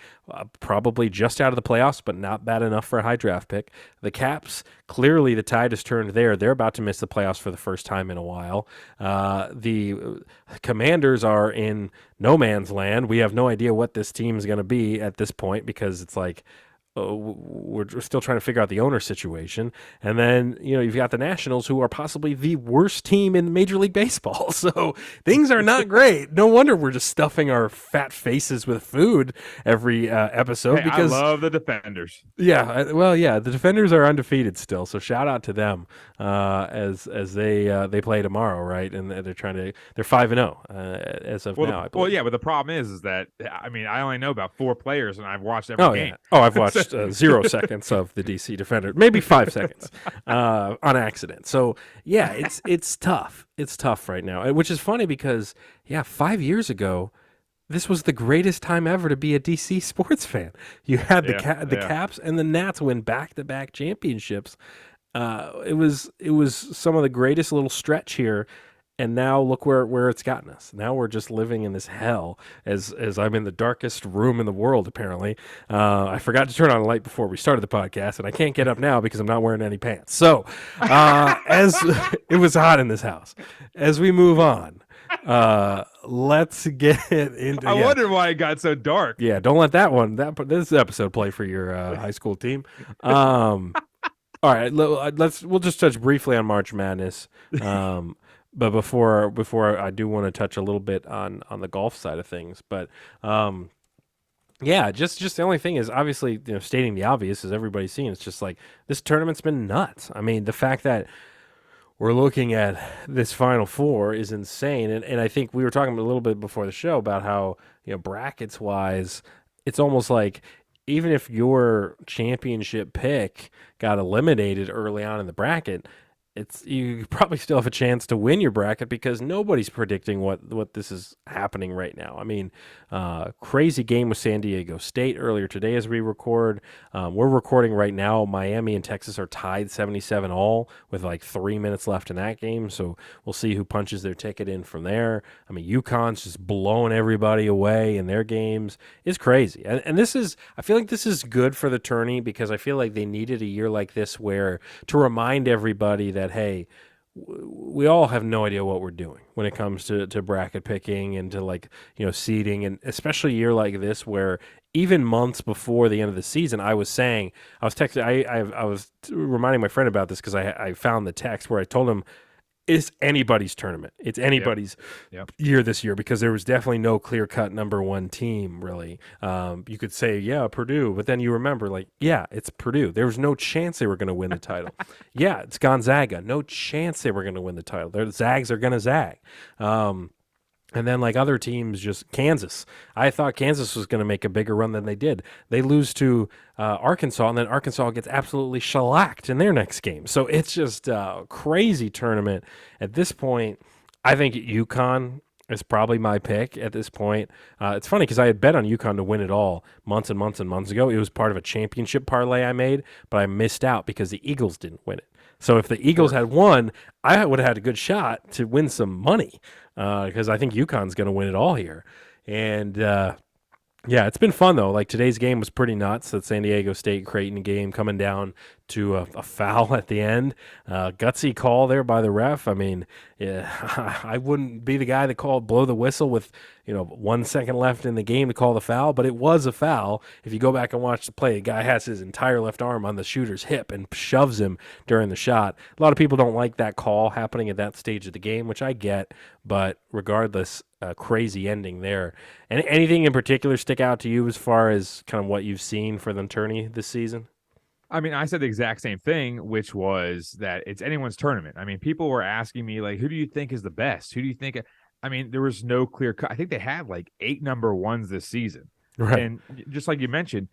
probably just out of the playoffs, but not bad enough for a high draft pick. The Caps, clearly the tide has turned there. They're about to miss the playoffs for the first time in a while. The Commanders are in no man's land. We have no idea what this team is going to be at this point, because it's like, we're still trying to figure out the owner situation. And then, you've got the Nationals, who are possibly the worst team in Major League Baseball. So things are not great. No wonder we're just stuffing our fat faces with food every episode. Because I love the Defenders. Yeah, well, the Defenders are undefeated still. So shout out to them as they play tomorrow, right? And they're 5-0 as of now. But the problem is that, I mean, I only know about 4 players, and I've watched every game. Yeah. Oh, I've watched 0 seconds of the DC Defender, maybe 5 seconds on accident. So yeah, it's tough. It's tough right now, which is funny because 5 years ago, this was the greatest time ever to be a DC sports fan. You had the Caps and the Nats win back-to-back championships. It was some of the greatest little stretch here. And now look where it's gotten us. Now we're just living in this hell as I'm in the darkest room in the world, apparently. I forgot to turn on a light before we started the podcast, and I can't get up now because I'm not wearing any pants. So as it was hot in this house. As we move on, let's get into... I wondered why it got so dark. Yeah, don't let this episode play for your high school team. All right, we'll just touch briefly on March Madness. But before I do want to touch a little bit on the golf side of things. But just the only thing is, obviously, stating the obvious, as everybody's seen, it's just like this tournament's been nuts. I mean, the fact that we're looking at this Final Four is insane. And I think we were talking a little bit before the show about how, brackets wise, it's almost like even if your championship pick got eliminated early on in the bracket, you probably still have a chance to win your bracket, because nobody's predicting what this is happening right now. I mean, crazy game with San Diego State earlier today as we record. We're recording right now. Miami and Texas are tied 77 all with like 3 minutes left in that game. So we'll see who punches their ticket in from there. I mean, UConn's just blowing everybody away in their games. It's crazy. And I feel like this is good for the tourney, because I feel like they needed a year like this to remind everybody that, hey, we all have no idea what we're doing when it comes to bracket picking and to seeding, and especially a year like this where even months before the end of the season, I was reminding my friend about this, because I found the text where I told him it's anybody's tournament. It's anybody's year this year, because there was definitely no clear-cut number one team, really. You could say, Purdue, but then you remember, it's Purdue. There was no chance they were going to win the title. It's Gonzaga. No chance they were going to win the title. The Zags are going to zag. And then, like other teams, just Kansas. I thought Kansas was going to make a bigger run than they did. They lose to Arkansas, and then Arkansas gets absolutely shellacked in their next game. So it's just a crazy tournament. At this point, I think UConn is probably my pick at this point. It's funny because I had bet on UConn to win it all months and months and months ago. It was part of a championship parlay I made, but I missed out because the Eagles didn't win it. So if the Eagles had won, I would have had a good shot to win some money because I think UConn's going to win it all here. And yeah, it's been fun though. Like today's game was pretty nuts. That San Diego State Creighton game coming down to a foul at the end. Gutsy call there by the ref. I mean, yeah, I wouldn't be the guy that called blow the whistle with 1 second left in the game to call the foul, but it was a foul. If you go back and watch the play, the guy has his entire left arm on the shooter's hip and shoves him during the shot. A lot of people don't like that call happening at that stage of the game, which I get, but regardless, crazy ending there. And anything in particular stick out to you as far as kind of what you've seen for the tourney this season? I mean, I said the exact same thing, which was that it's anyone's tournament. I mean, people were asking me, like, who do you think is the best? Who do you think? I mean, there was no clear cut. I think they had like 8 number ones this season. Right. And just like you mentioned,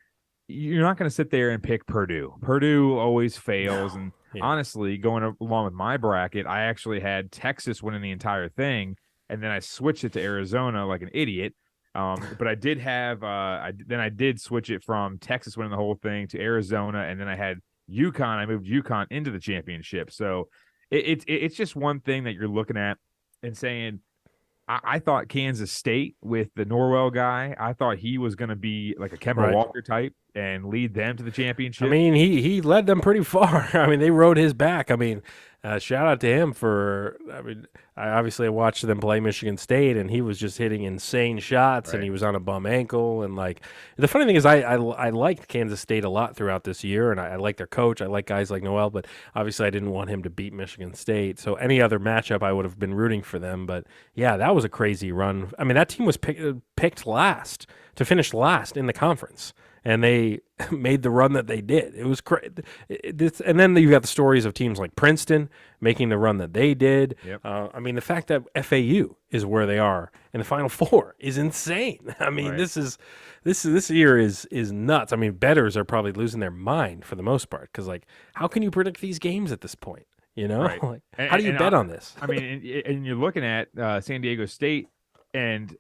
you're not going to sit there and pick Purdue. Purdue always fails. And honestly, going along with my bracket, I actually had Texas winning the entire thing. And then I switched it to Arizona like an idiot. But I did have I did switch it from Texas winning the whole thing to Arizona, and then I had UConn. I moved UConn into the championship. So it's just one thing that you're looking at and saying, I thought Kansas State with the Norwell guy, I thought he was going to be like a Kemba Walker type and lead them to the championship. I mean, he led them pretty far. I mean, they rode his back. I mean, shout out to him for. I mean, I watched them play Michigan State, and he was just hitting insane shots, and he was on a bum ankle. And like the funny thing is, I liked Kansas State a lot throughout this year, and I like their coach. I like guys like Noel, but obviously I didn't want him to beat Michigan State. So any other matchup, I would have been rooting for them. But yeah, that was a crazy run. I mean, that team was picked last to finish last in the conference. And they made the run that they did. It was crazy. And then you got the stories of teams like Princeton making the run that they did. Yep. I mean, the fact that FAU is where they are in the Final Four is insane. I mean, this year is nuts. I mean, bettors are probably losing their mind for the most part because, like, how can you predict these games at this point? Right. Like, how do you bet on this? I mean, and you're looking at San Diego State and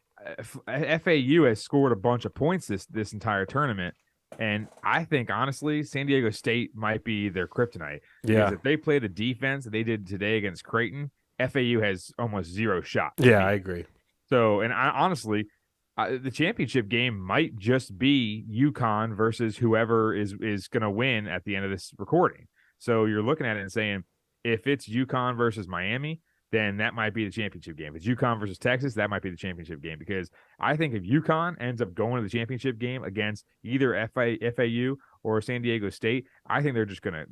FAU has scored a bunch of points this entire tournament, and I think honestly, San Diego State might be their kryptonite. Because if they play the defense that they did today against Creighton, FAU has almost zero shot. Yeah, I agree. So, and honestly, the championship game might just be UConn versus whoever is going to win at the end of this recording. So you're looking at it and saying, if it's UConn versus Miami, then that might be the championship game. If it's UConn versus Texas, that might be the championship game. Because I think if UConn ends up going to the championship game against either FAU or San Diego State, I think they're just gonna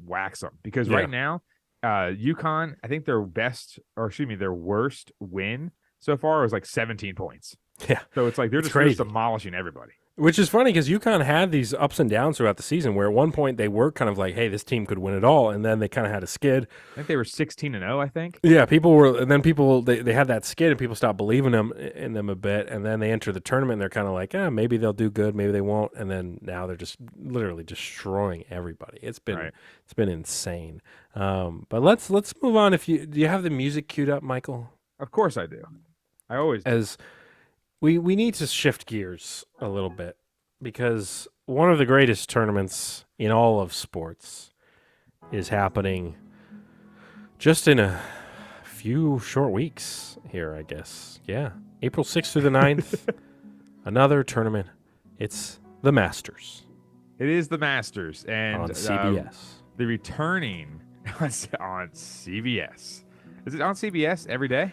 wax them. Because right now, UConn, I think their worst win so far is like 17 points. Yeah. So it's like they're just demolishing everybody. Which is funny because UConn had these ups and downs throughout the season where at one point they were kind of like, hey, this team could win it all. And then they kind of had a skid. I think they were 16-0, I think. Yeah, they had that skid and people stopped believing in them a bit. And then they enter the tournament and they're kind of like, maybe they'll do good, maybe they won't. And then now they're just literally destroying everybody. It's been insane. But let's move on. Do you have the music queued up, Michael? Of course I do. I always do. As we need to shift gears a little bit because one of the greatest tournaments in all of sports is happening just in a few short weeks here, I guess. Yeah. April 6th through the 9th, another tournament. It's the Masters. It is the Masters. And on CBS. The returning on CBS. Is it on CBS every day?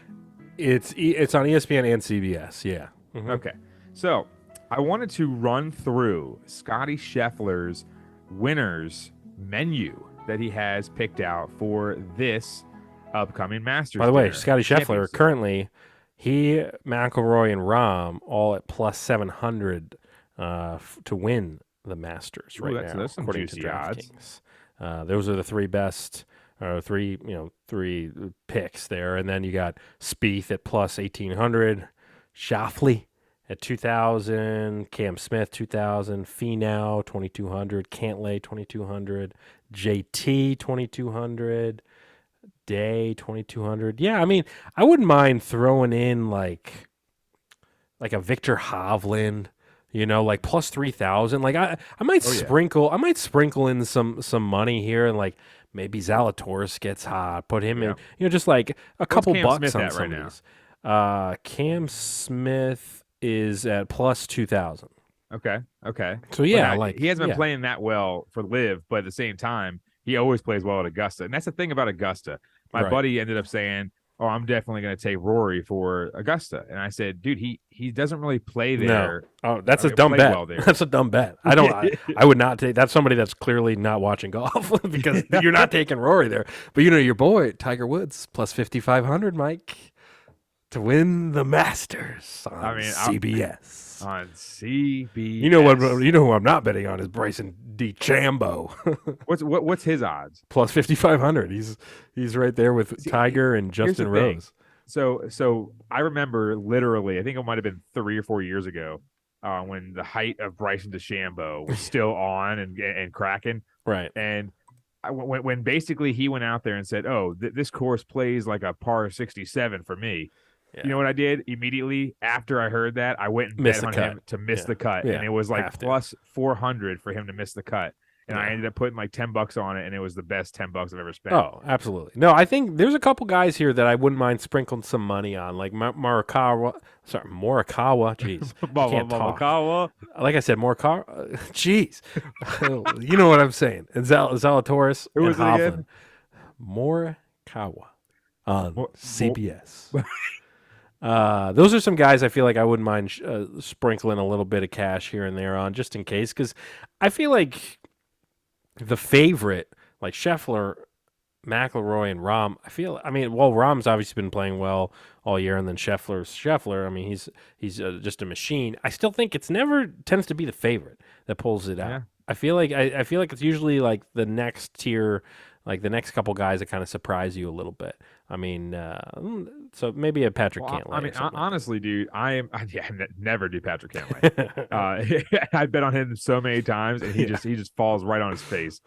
It's on ESPN and CBS, yeah. Mm-hmm. Okay. So I wanted to run through Scotty Scheffler's winners menu that he has picked out for this upcoming Masters. By the way, Scotty Scheffler currently, McIlroy, and Rahm all at plus 700 to win the Masters right now, that's according to DraftKings. Those are the three best or three picks there, and then you got Spieth at plus 1,800, Schauffele at 2,000, Cam Smith 2,000, Finau 2,200, Cantlay 2,200, JT 2,200, Day 2,200. Yeah, I mean, I wouldn't mind throwing in like a Victor Hovland, like plus 3,000. Like I might I might sprinkle in some money here, and like maybe Zalatoris gets hot, put him in, just like a couple Cam bucks Smith on at some right of these. Cam Smith is at plus 2,000. Okay. So yeah, now, like he hasn't been playing that well for Live, but at the same time, he always plays well at Augusta, and that's the thing about Augusta. My buddy ended up saying, "Oh, I'm definitely going to take Rory for Augusta," and I said, "Dude, he doesn't really play there." No. Oh, that's a dumb bet. Well that's a dumb bet. I would not take. That's somebody that's clearly not watching golf because you're not taking Rory there. But your boy Tiger Woods plus 5,500, Mike, to win the Masters on CBS. On CBS. You know who I'm not betting on is Bryson DeChambeau. What's his odds? Plus 5,500. He's right there with Tiger and Justin Rose. So I remember literally, I think it might have been 3 or 4 years ago, when the height of Bryson DeChambeau was still on and cracking. Right. And when basically he went out there and said, "Oh, this course plays like a par 67 for me." Yeah. You know what I did immediately after I heard that? I went and bet on him to miss the cut, and it was like plus 400 for him to miss the cut. And I ended up putting like $10 on it, and it was the best $10 I've ever spent. Oh, absolutely. No, I think there's a couple guys here that I wouldn't mind sprinkling some money on, like Morikawa. Jeez, Morikawa. Like I said, Morikawa. Jeez, you know what I'm saying. And Zalatoris. Who was it again? Morikawa on CBS. Those are some guys I feel like I wouldn't mind sprinkling a little bit of cash here and there on, just in case, because I feel like the favorite, like Scheffler, McIlroy, and Rahm, Rahm's obviously been playing well all year, and then Scheffler's Scheffler. I mean, he's just a machine. I still think it's never tends to be the favorite that pulls it out. Yeah. I feel like it's usually like the next tier, like the next couple guys that kind of surprise you a little bit. I mean, so maybe a Patrick Cantlay. I mean, honestly, dude, I never do Patrick Cantlay. I bet on him so many times, and he just falls right on his face.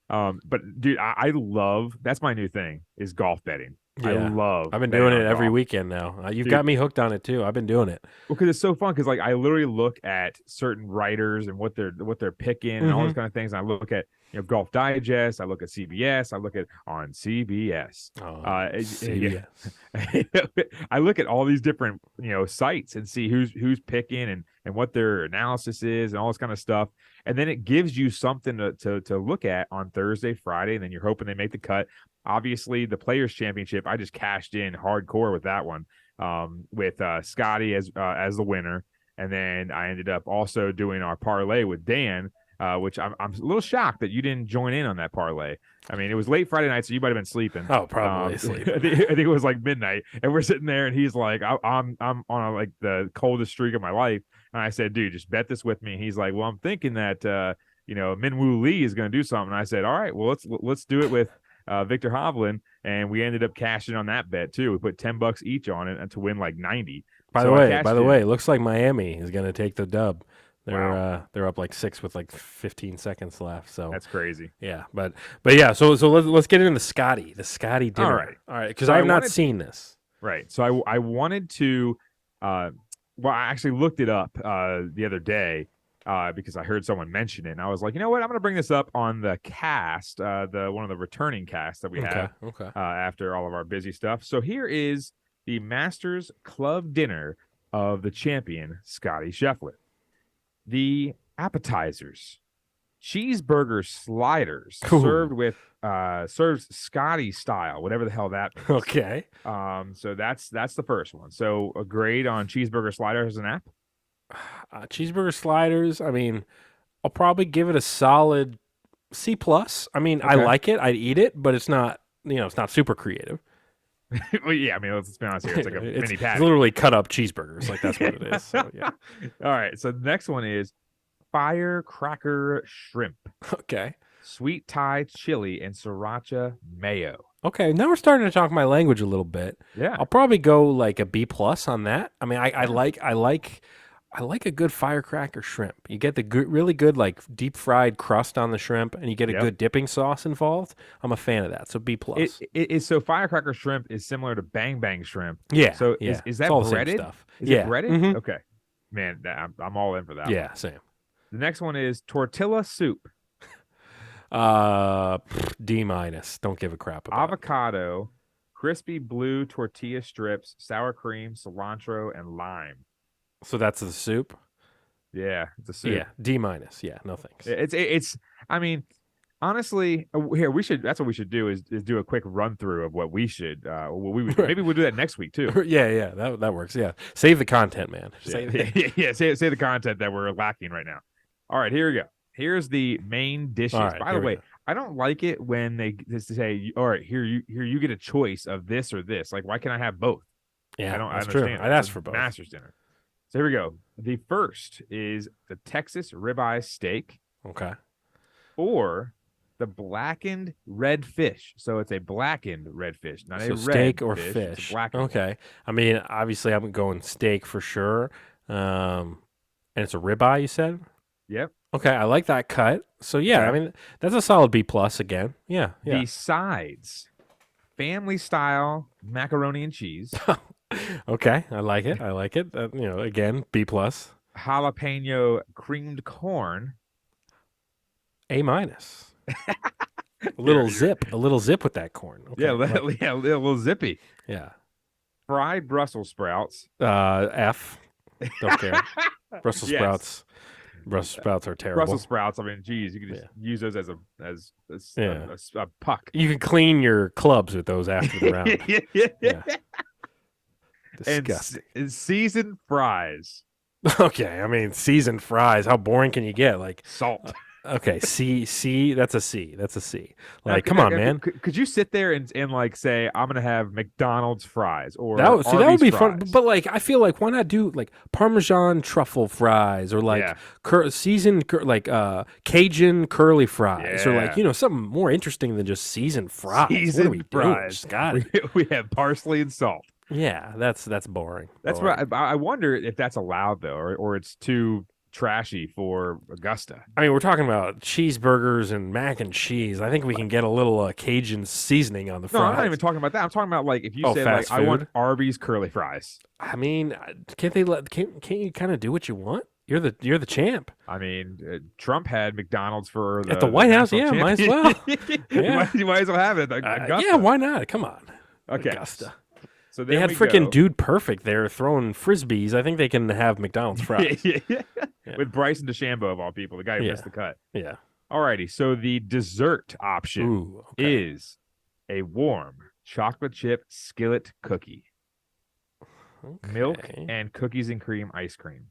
But dude, I love, that's my new thing is golf betting. Yeah. I've been doing it every weekend now. You've got me hooked on it too. I've been doing it. Well, because it's so fun. Because like I literally look at certain writers and what they're picking and all those kind of things. And I look at Golf Digest. I look at CBS. I look at on CBS. CBS. I look at all these different sites and see who's picking and what their analysis is and all this kind of stuff. And then it gives you something to look at on Thursday, Friday, and then you're hoping they make the cut. Obviously, the Players Championship, I just cashed in hardcore with that one, with Scotty as the winner, and then I ended up also doing our parlay with Dan, which I'm a little shocked that you didn't join in on that parlay. I mean, it was late Friday night, so you might have been sleeping. Oh, probably sleeping. I think it was like midnight, and we're sitting there, and he's like, "I'm on like the coldest streak of my life," and I said, "Dude, just bet this with me." And he's like, "Well, I'm thinking that Minwoo Lee is going to do something." And I said, "All right, well let's do it with." Victor Hovland, and we ended up cashing on that bet too. We put $10 each on it and to win like 90. By the way, it looks like Miami is going to take the dub. They're up like 6 with like 15 seconds left. So that's crazy. Yeah, but yeah. So let's get into the Scotty dinner. All right, because so I have not seen this. Right. So I wanted to. I actually looked it up the other day. Because I heard someone mention it, and I was like, you know what? I'm going to bring this up on the cast, one of the returning casts that we have after all of our busy stuff. So here is the Masters Club dinner of the champion, Scotty Scheffler. The appetizers, cheeseburger sliders served Scotty style, whatever the hell that means. Okay. So that's the first one. So a grade on cheeseburger sliders as an app. Cheeseburger sliders, I mean, I'll probably give it a solid C+. I mean, I like it. I'd eat it, but it's not, it's not super creative. Well, yeah, I mean, let's be honest here. It's like a mini patty. It's literally cut up cheeseburgers. Like, that's what it is. So, yeah. All right. So the next one is firecracker shrimp. Okay. Sweet Thai chili and sriracha mayo. Okay, now we're starting to talk my language a little bit. Yeah. I'll probably go like a B plus on that. I mean, I like a good firecracker shrimp. You get the good, really good like deep fried crust on the shrimp, and you get a Yep. good dipping sauce involved. I'm a fan of that. So B plus. It is so firecracker shrimp is similar to bang bang shrimp. Yeah, So yeah. is It's that all the same breaded? stuff. Is Yeah. it breaded? Mhm. Okay. Man, I'm all in for that one. Yeah, same. The next one is tortilla soup, D minus. Don't give a crap about it. avocado, crispy blue tortilla strips, sour cream, cilantro, and lime. So that's the soup. Yeah, it's a soup. Yeah, D minus. Yeah, no thanks. It's. I mean, honestly, here we should. That's what we should do is do a quick run through of what we should. What we would. Right. Maybe we'll do that next week too. yeah, that works. Yeah, save the content, man. Yeah. Say the content that we're lacking right now. All right, here we go. Here's the main dishes. All right, By here the we way, go. I don't like it when they just say, "All right, here you get a choice of this or this." Like, why can't I have both? Yeah, I don't. that's I true. understand. I'd It's ask a for both. Master's dinner. So here we go. The first is the Texas ribeye steak Okay. or the blackened red fish. So it's a blackened red fish, not So a steak red or fish. fish. It's a blackened one. Okay. I mean, obviously, I'm going steak for sure. And it's a ribeye, you said? Yep. Okay, I like that cut. So yeah, I Okay. mean, that's a solid B plus again. Yeah, yeah. The sides, family style macaroni and cheese, Okay, I like it. Again, B plus, jalapeno creamed corn. A minus. A little zip with that corn. Okay, Yeah, like- yeah, a little zippy. yeah. Fried Brussels sprouts. F. Don't care. Brussels Yes. sprouts. Brussels sprouts are terrible. Brussels sprouts. I mean, geez, you could just use those as a puck. You can clean your clubs with those after the round. Yeah. And Disgusting. seasoned fries, Okay, I mean, seasoned fries. How boring can you get? Like, salt. okay, C. That's a C. That's a C. Now, Like, come on, now, man. Could you sit there and like say, I'm gonna have McDonald's fries or That would Arby's be fun. fries? But like, I feel like why not do like Parmesan truffle fries or like Yeah. seasoned Cajun curly fries or like Yeah. something more interesting than just seasoned fries. What are we Seasoned doing? fries. Scott? We have parsley and salt. Yeah, that's boring. That's Boring. right. I wonder if that's allowed though, or it's too trashy for Augusta. I mean, we're talking about cheeseburgers and mac and cheese. I think we can get a little Cajun seasoning on the No, fries. I'm not even talking about that. I'm talking about like if you Oh, say like fast I want food? Arby's curly fries. I mean, can't you kind of do what you want? You're the champ. I mean, Trump had McDonald's for At the White House, national yeah, might as well. champion- Yeah. you might as well have it. at Augusta. Yeah, why not? Come on. Okay. Augusta. So They then had we freaking go- Dude Perfect there throwing frisbees. I think they can have McDonald's fries. Yeah. Yeah. With Bryson DeChambeau of all people, the guy who Yeah. missed the cut. Yeah. Alrighty, so the dessert option Ooh. Okay. is a warm chocolate chip skillet cookie, milk Okay. and cookies and cream ice cream.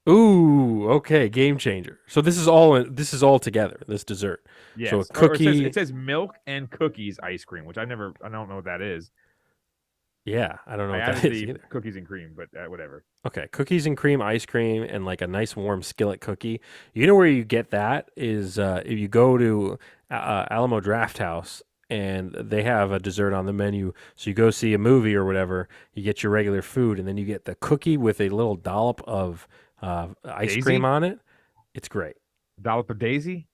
Ooh. Okay. Game changer. So this is all together. This dessert. Yes. So a Or cookie- it says milk and cookies ice cream, which I don't know what that is. Yeah. I don't know I what that added is the either. cookies and cream, but whatever. Okay, cookies and cream ice cream and like a nice warm skillet cookie. You know where you get that is if you go to Alamo Draft House and they have a dessert on the menu. So you go see a movie or whatever, you get your regular food and then you get the cookie with a little dollop of ice Daisy? cream on it. It's great. Dollop of Daisy?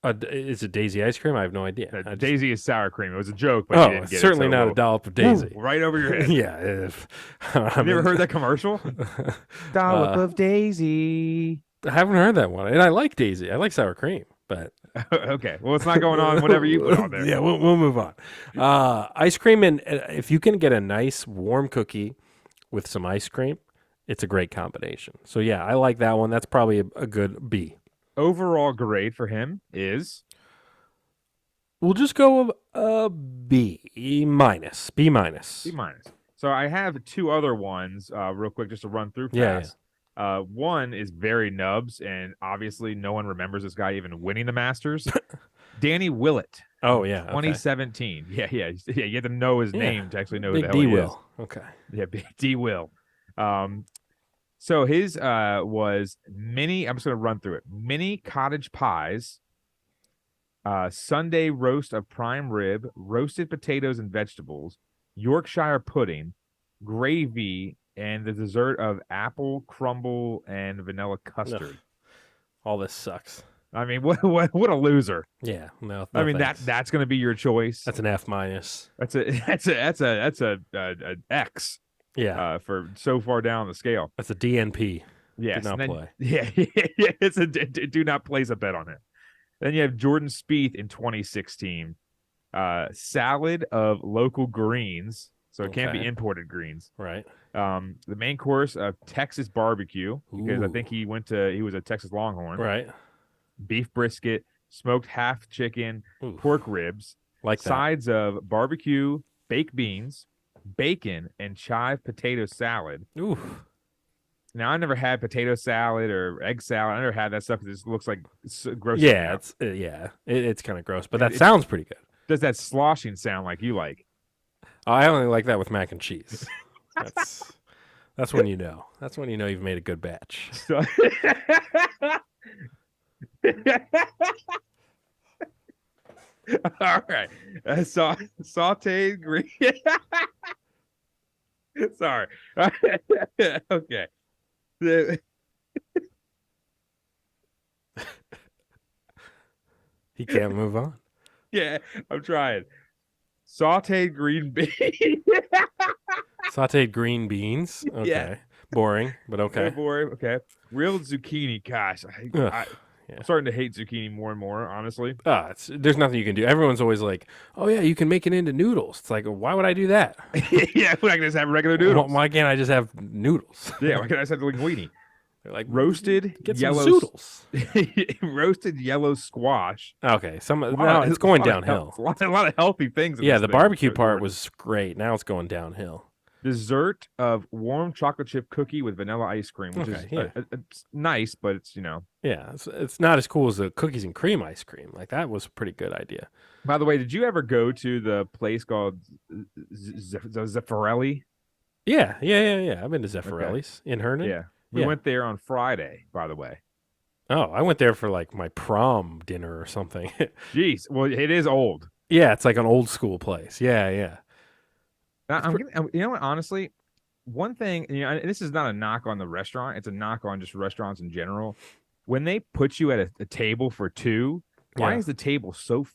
Is it Daisy ice cream? I have no idea. I just- Daisy is sour cream. It was a joke, but oh, you didn't get certainly it. So not a we'll- dollop of Daisy. Woo, right over your head. Yeah. If, Have you ever heard that commercial? Dollop of Daisy. I haven't heard that one, and I like Daisy. I like sour cream, but Okay. Well, it's not going on whatever you put on there. Yeah, we'll move on. Ice cream, and if you can get a nice warm cookie with some ice cream, it's a great combination. So yeah, I like that one. That's probably a good B. Overall grade for him is We'll just go B minus. B minus. B minus. So I have two other ones real quick just to run through Yeah, fast. One is very nubs, and obviously no one remembers this guy even winning the Masters. Danny Willett, Oh yeah, okay. 2017. Yeah. You have to know his Yeah. name to actually know Big who the hell D he is. will. Okay. Yeah, Big D Will. So his was mini. I'm just gonna run through it. Mini cottage pies, Sunday roast of prime rib, roasted potatoes and vegetables, Yorkshire pudding, gravy, and the dessert of apple crumble and vanilla custard. Ugh. All this sucks. I mean, what a loser. Yeah, no. I mean thanks. that's going to be your choice. That's an F minus. That's a X. Yeah, For so far down the scale. that's a DNP. Yes, Do not and then- play. Yeah, it's a do not place a bet on it. Then you have Jordan Spieth in 2016. Salad of local greens, so it can't be Okay. imported greens. Right. The main course of Texas barbecue, because I Ooh. think he was a Texas Longhorn. Right. Beef brisket, smoked half chicken, Ooh, pork ribs, like that. sides of barbecue, baked beans, bacon, and chive potato salad. Ooh. Now, I never had potato salad or egg salad. I never had that stuff. It just looks like gross. Yeah, it's kind of gross, but that It- sounds pretty good. Does that sloshing sound like you like? I only like that with mac and cheese. That's when you know. That's when you know you've made a good batch. So... All right. Sauteed green. Sorry. Okay. He can't move on. Yeah, I'm trying. Sauteed green beans. Sauteed green beans. Okay. Yeah. Boring, but okay. Okay. Real zucchini. Gosh, Ugh, I'm yeah. starting to hate zucchini more and more, honestly. There's nothing you can do. Everyone's always like, "Oh yeah, you can make it into noodles." It's like, why would I do that? Yeah, I can just have regular noodles. Why can't I just have noodles? Yeah, why can't I just have the linguine? They're like Roasted Get yellow some noodles. roasted yellow squash. Okay, A lot now of- it's going a lot of downhill. a lot of healthy things. In Yeah, this the thing. barbecue part Jordan. was great. Now it's going downhill. Dessert of warm chocolate chip cookie with vanilla ice cream, which Okay, is yeah. it's nice, but it's Yeah, it's not as cool as the cookies and cream ice cream. Like that was a pretty good idea. By the way, did you ever go to the place called Zeffirelli? Yeah. I've been to Zeffirelli's in Herndon. Yeah, we Yeah. went there on Friday. By the way, Oh, I went there for like my prom dinner or something. jeez, well, it is old. Yeah, it's like an old school place. Yeah. Now, you know what? Honestly, one thing, and this is not a knock on the restaurant; it's a knock on just restaurants in general. When they put you at a table for two, why Yeah. is the table so?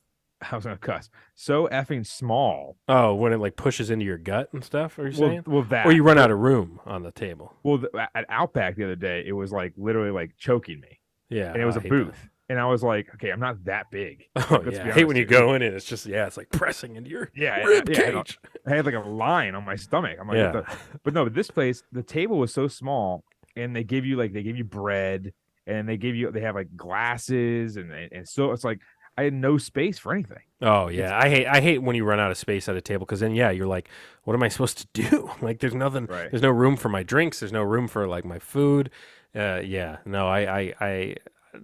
I was gonna cuss. So effing small. Oh, when it like pushes into your gut and stuff, are you saying? Well, that. Or you run out of room on the table. Well, at Outback the other day, it was like literally like choking me, Yeah. and it was I a hate booth, and I was like, okay, I'm not that big. that. Oh, Let's yeah. be I hate when honest you here. go in and it's just, it's like pressing into your Yeah, rib yeah, cage. I had like a line on my stomach. I'm like, Yeah. what the... but no, this place, the table was so small, and they give you bread, and they have like glasses, and so it's like I had no space for anything. Oh yeah, I hate when you run out of space at a table because then you're like, what am I supposed to do? Like there's nothing, Right. there's no room for my drinks, there's no room for like my food. No, I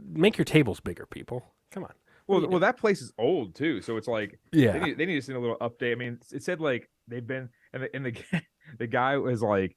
make your tables bigger, people. Come on. Well, that place is old too, so it's like Yeah. they need to send a little update. I mean, it said like they've been and the the guy was like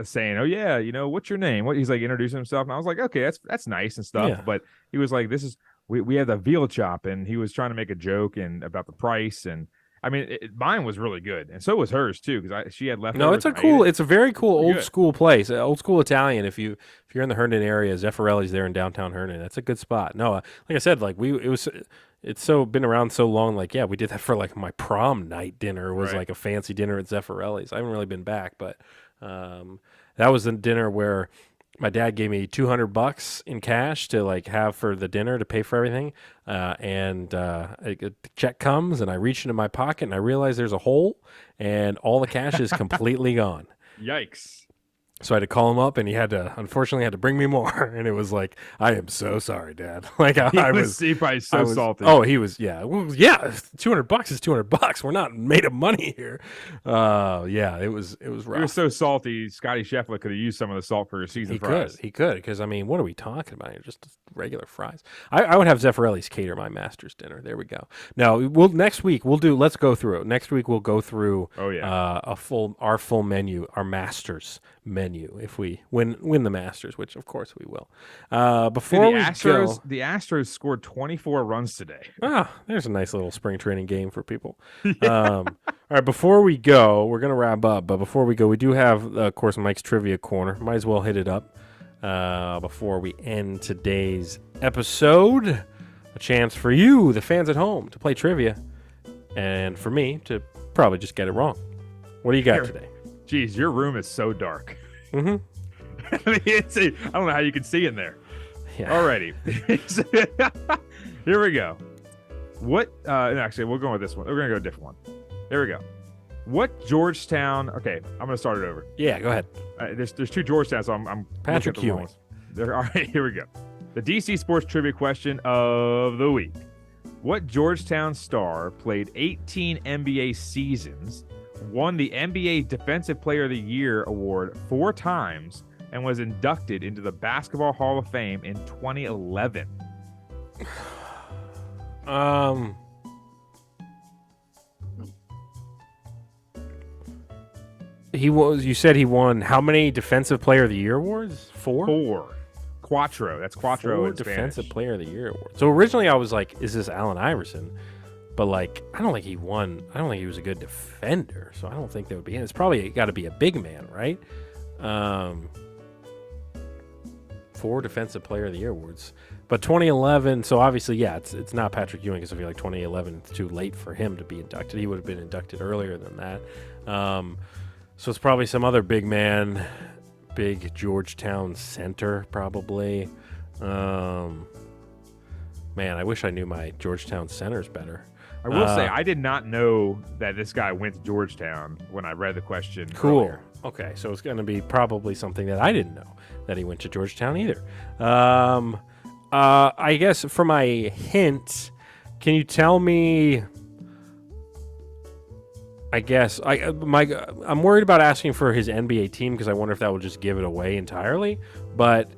saying, "Oh yeah, what's your name?" What he's like introducing himself, and I was like, "Okay, that's nice and stuff." Yeah. But he was like, "This is we have the veal chop," and he was trying to make a joke and about the price, and I mean, mine was really good, and so was hers too, because she had leftovers. No, it's it's a very cool old school place, old school Italian. If you're in the Herndon area, Zeffirelli's there in downtown Herndon. That's a good spot. No, like I said, like it's so been around so long. Like we did that for like my prom night dinner was Right. like a fancy dinner at Zeffirelli's. I haven't really been back, but that was the dinner where my dad gave me $200 in cash to like have for the dinner to pay for everything. The check comes and I reach into my pocket and I realize there's a hole and all the cash is completely gone. Yikes! So I had to call him up and he unfortunately had to bring me more. And it was like, I am so sorry, Dad. Like He I was was he probably I so was- salty. Oh, he was, yeah. Well, yeah, $200 is $200. We're not made of money here. It was he rough. was so salty. Scotty Scheffler could have used some of the salt for his season He fries. could, because I mean, what are we talking about here? Just regular fries. I would have Zeffirelli's cater my master's dinner. There we go. Now next week let's go through it. Next week we'll go through Oh yeah. our full menu, our master's menu. menu if we win the Masters, which of course we will. Dude, Before we go, the Astros scored 24 runs today. there's a nice little spring training game for people. All right, before we go, we're gonna wrap up. But before we go, we do have, of course, Mike's Trivia Corner. Might as well hit it up before we end today's episode. A chance for you, the fans at home, to play trivia, and for me to probably just get it wrong. What do you got today? Geez, your room is so dark. Mm-hmm. I don't know how you can see in there. Yeah. Alrighty. Here we go. What? Actually, we'll go with this one. We're gonna go a different one. Here we go. What Georgetown? Okay, I'm gonna start it over. Yeah, go ahead. There's two Georgetowns, so I'm Patrick looking at the wrong Ewing. ones. All right, here we go. The DC Sports Trivia question of the week. What Georgetown star played 18 NBA seasons, won the NBA Defensive Player of the Year award 4 times, and was inducted into the Basketball Hall of Fame in 2011? You said he won how many Defensive Player of the Year awards? 4? 4. Quattro. That's Quattro 4 in Defensive Spanish. Player of the Year awards. So originally I was like, is this Allen Iverson? But like, I don't think he won. I don't think he was a good defender. So I don't think that would be him. It's probably got to be a big man, right? 4 Defensive Player of the Year awards. But 2011, so obviously, yeah, it's not Patrick Ewing, because I feel like 2011 it's too late for him to be inducted. He would have been inducted earlier than that. So it's probably some other big man, big Georgetown center, probably. Man, I wish I knew my Georgetown centers better. I will say, I did not know that this guy went to Georgetown when I read the question. Cool. Earlier. Okay, so it's going to be probably something that I didn't know, that he went to Georgetown either. I guess for my hint, can you tell me? I guess I'm worried about asking for his NBA team because I wonder if that will just give it away entirely. But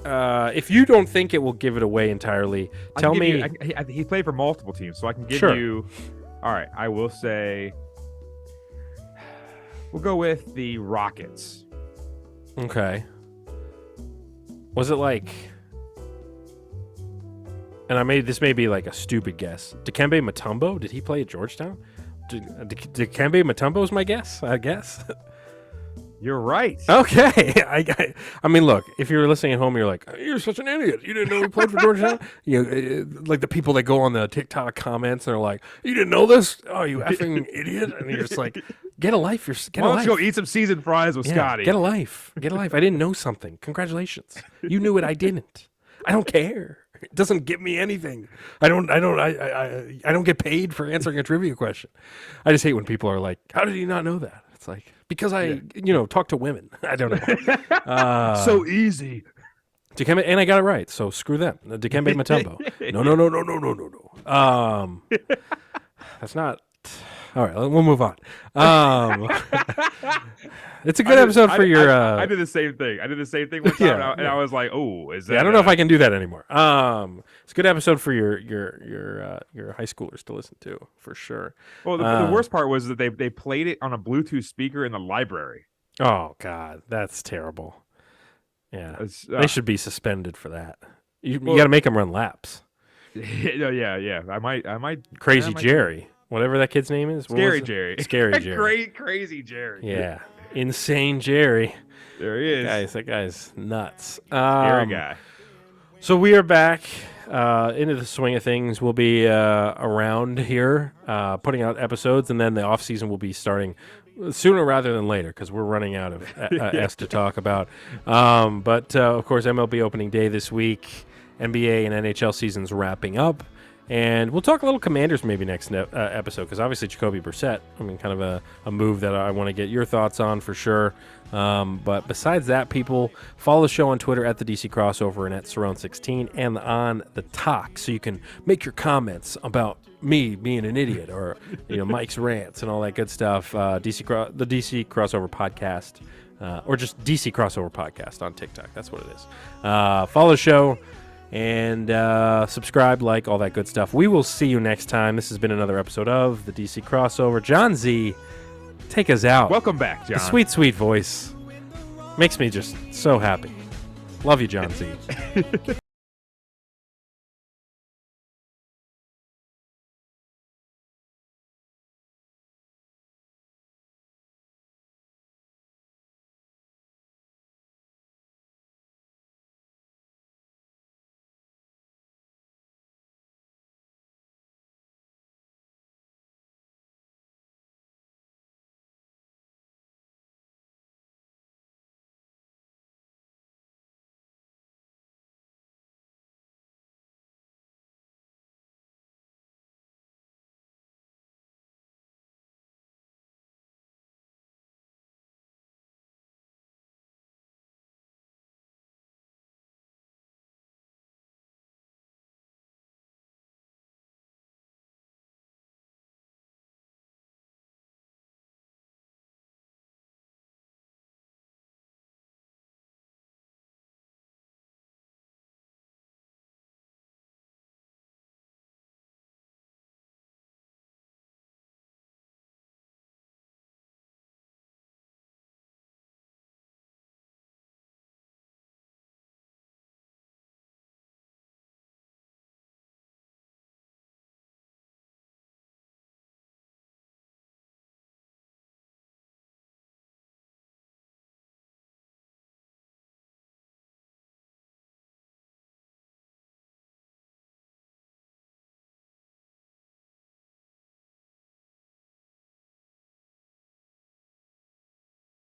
if you don't think it will give it away entirely, tell me. He played for multiple teams, so I can give Sure. you. All right, I will say. We'll go with the Rockets. Okay. Was it like? And this may be like a stupid guess. Dikembe Mutombo, did he play at Georgetown? Dikembe Mutombo is my guess, I guess. You're right. Okay. I mean, look, if you're listening at home, you're like, you're such an idiot. You didn't know he played for Georgetown? Like the people that go on the TikTok comments and are like, you didn't know this? Oh, you effing idiot. And you're just like, get a life. Get a Why life. don't you go eat some seasoned fries with Scotty? Get a life. Get a life. I didn't know something. Congratulations. You knew it. I didn't. I don't care. It doesn't give me anything. I don't get paid for answering a trivia question. I just hate when people are like, how did you not know that? It's like, because I talk to women. I don't know. So easy. Dikembe, and I got it right. So screw them. Dikembe Mutombo. No. That's not. All right, we'll move on. It's a good episode for your. I did the same thing. I did the same thing one time, and I was like, "Oh, is that?" Yeah, I don't know if I can do that anymore. It's a good episode for your high schoolers to listen to for sure. Well, the worst part was that they played it on a Bluetooth speaker in the library. Oh God, that's terrible. Yeah, they should be suspended for that. You got to make them run laps. Yeah. I might. Crazy Jerry. Whatever that kid's name is. Scary Jerry. Scary Jerry. Crazy Jerry. Yeah. Insane Jerry. There he is. That guy's nuts. Scary guy. So we are back into the swing of things. We'll be around here putting out episodes, and then the off season will be starting sooner rather than later because we're running out of S to talk about. But of course, MLB opening day this week. NBA and NHL seasons wrapping up. And we'll talk a little Commanders maybe next episode because obviously Jacoby Brissett, kind of a move that I want to get your thoughts on for sure. But besides that, people, follow the show on Twitter at the DC Crossover and at Cerrone16 and on the Talk so you can make your comments about me being an idiot or Mike's rants and all that good stuff. The DC Crossover Podcast or just DC Crossover Podcast on TikTok. That's what it is. Follow the show. And subscribe, like, all that good stuff. We will see you next time. This has been another episode of the DC Crossover. John Z, take us out. Welcome back, John. The sweet, sweet voice. Makes me just so happy. Love you, John Z.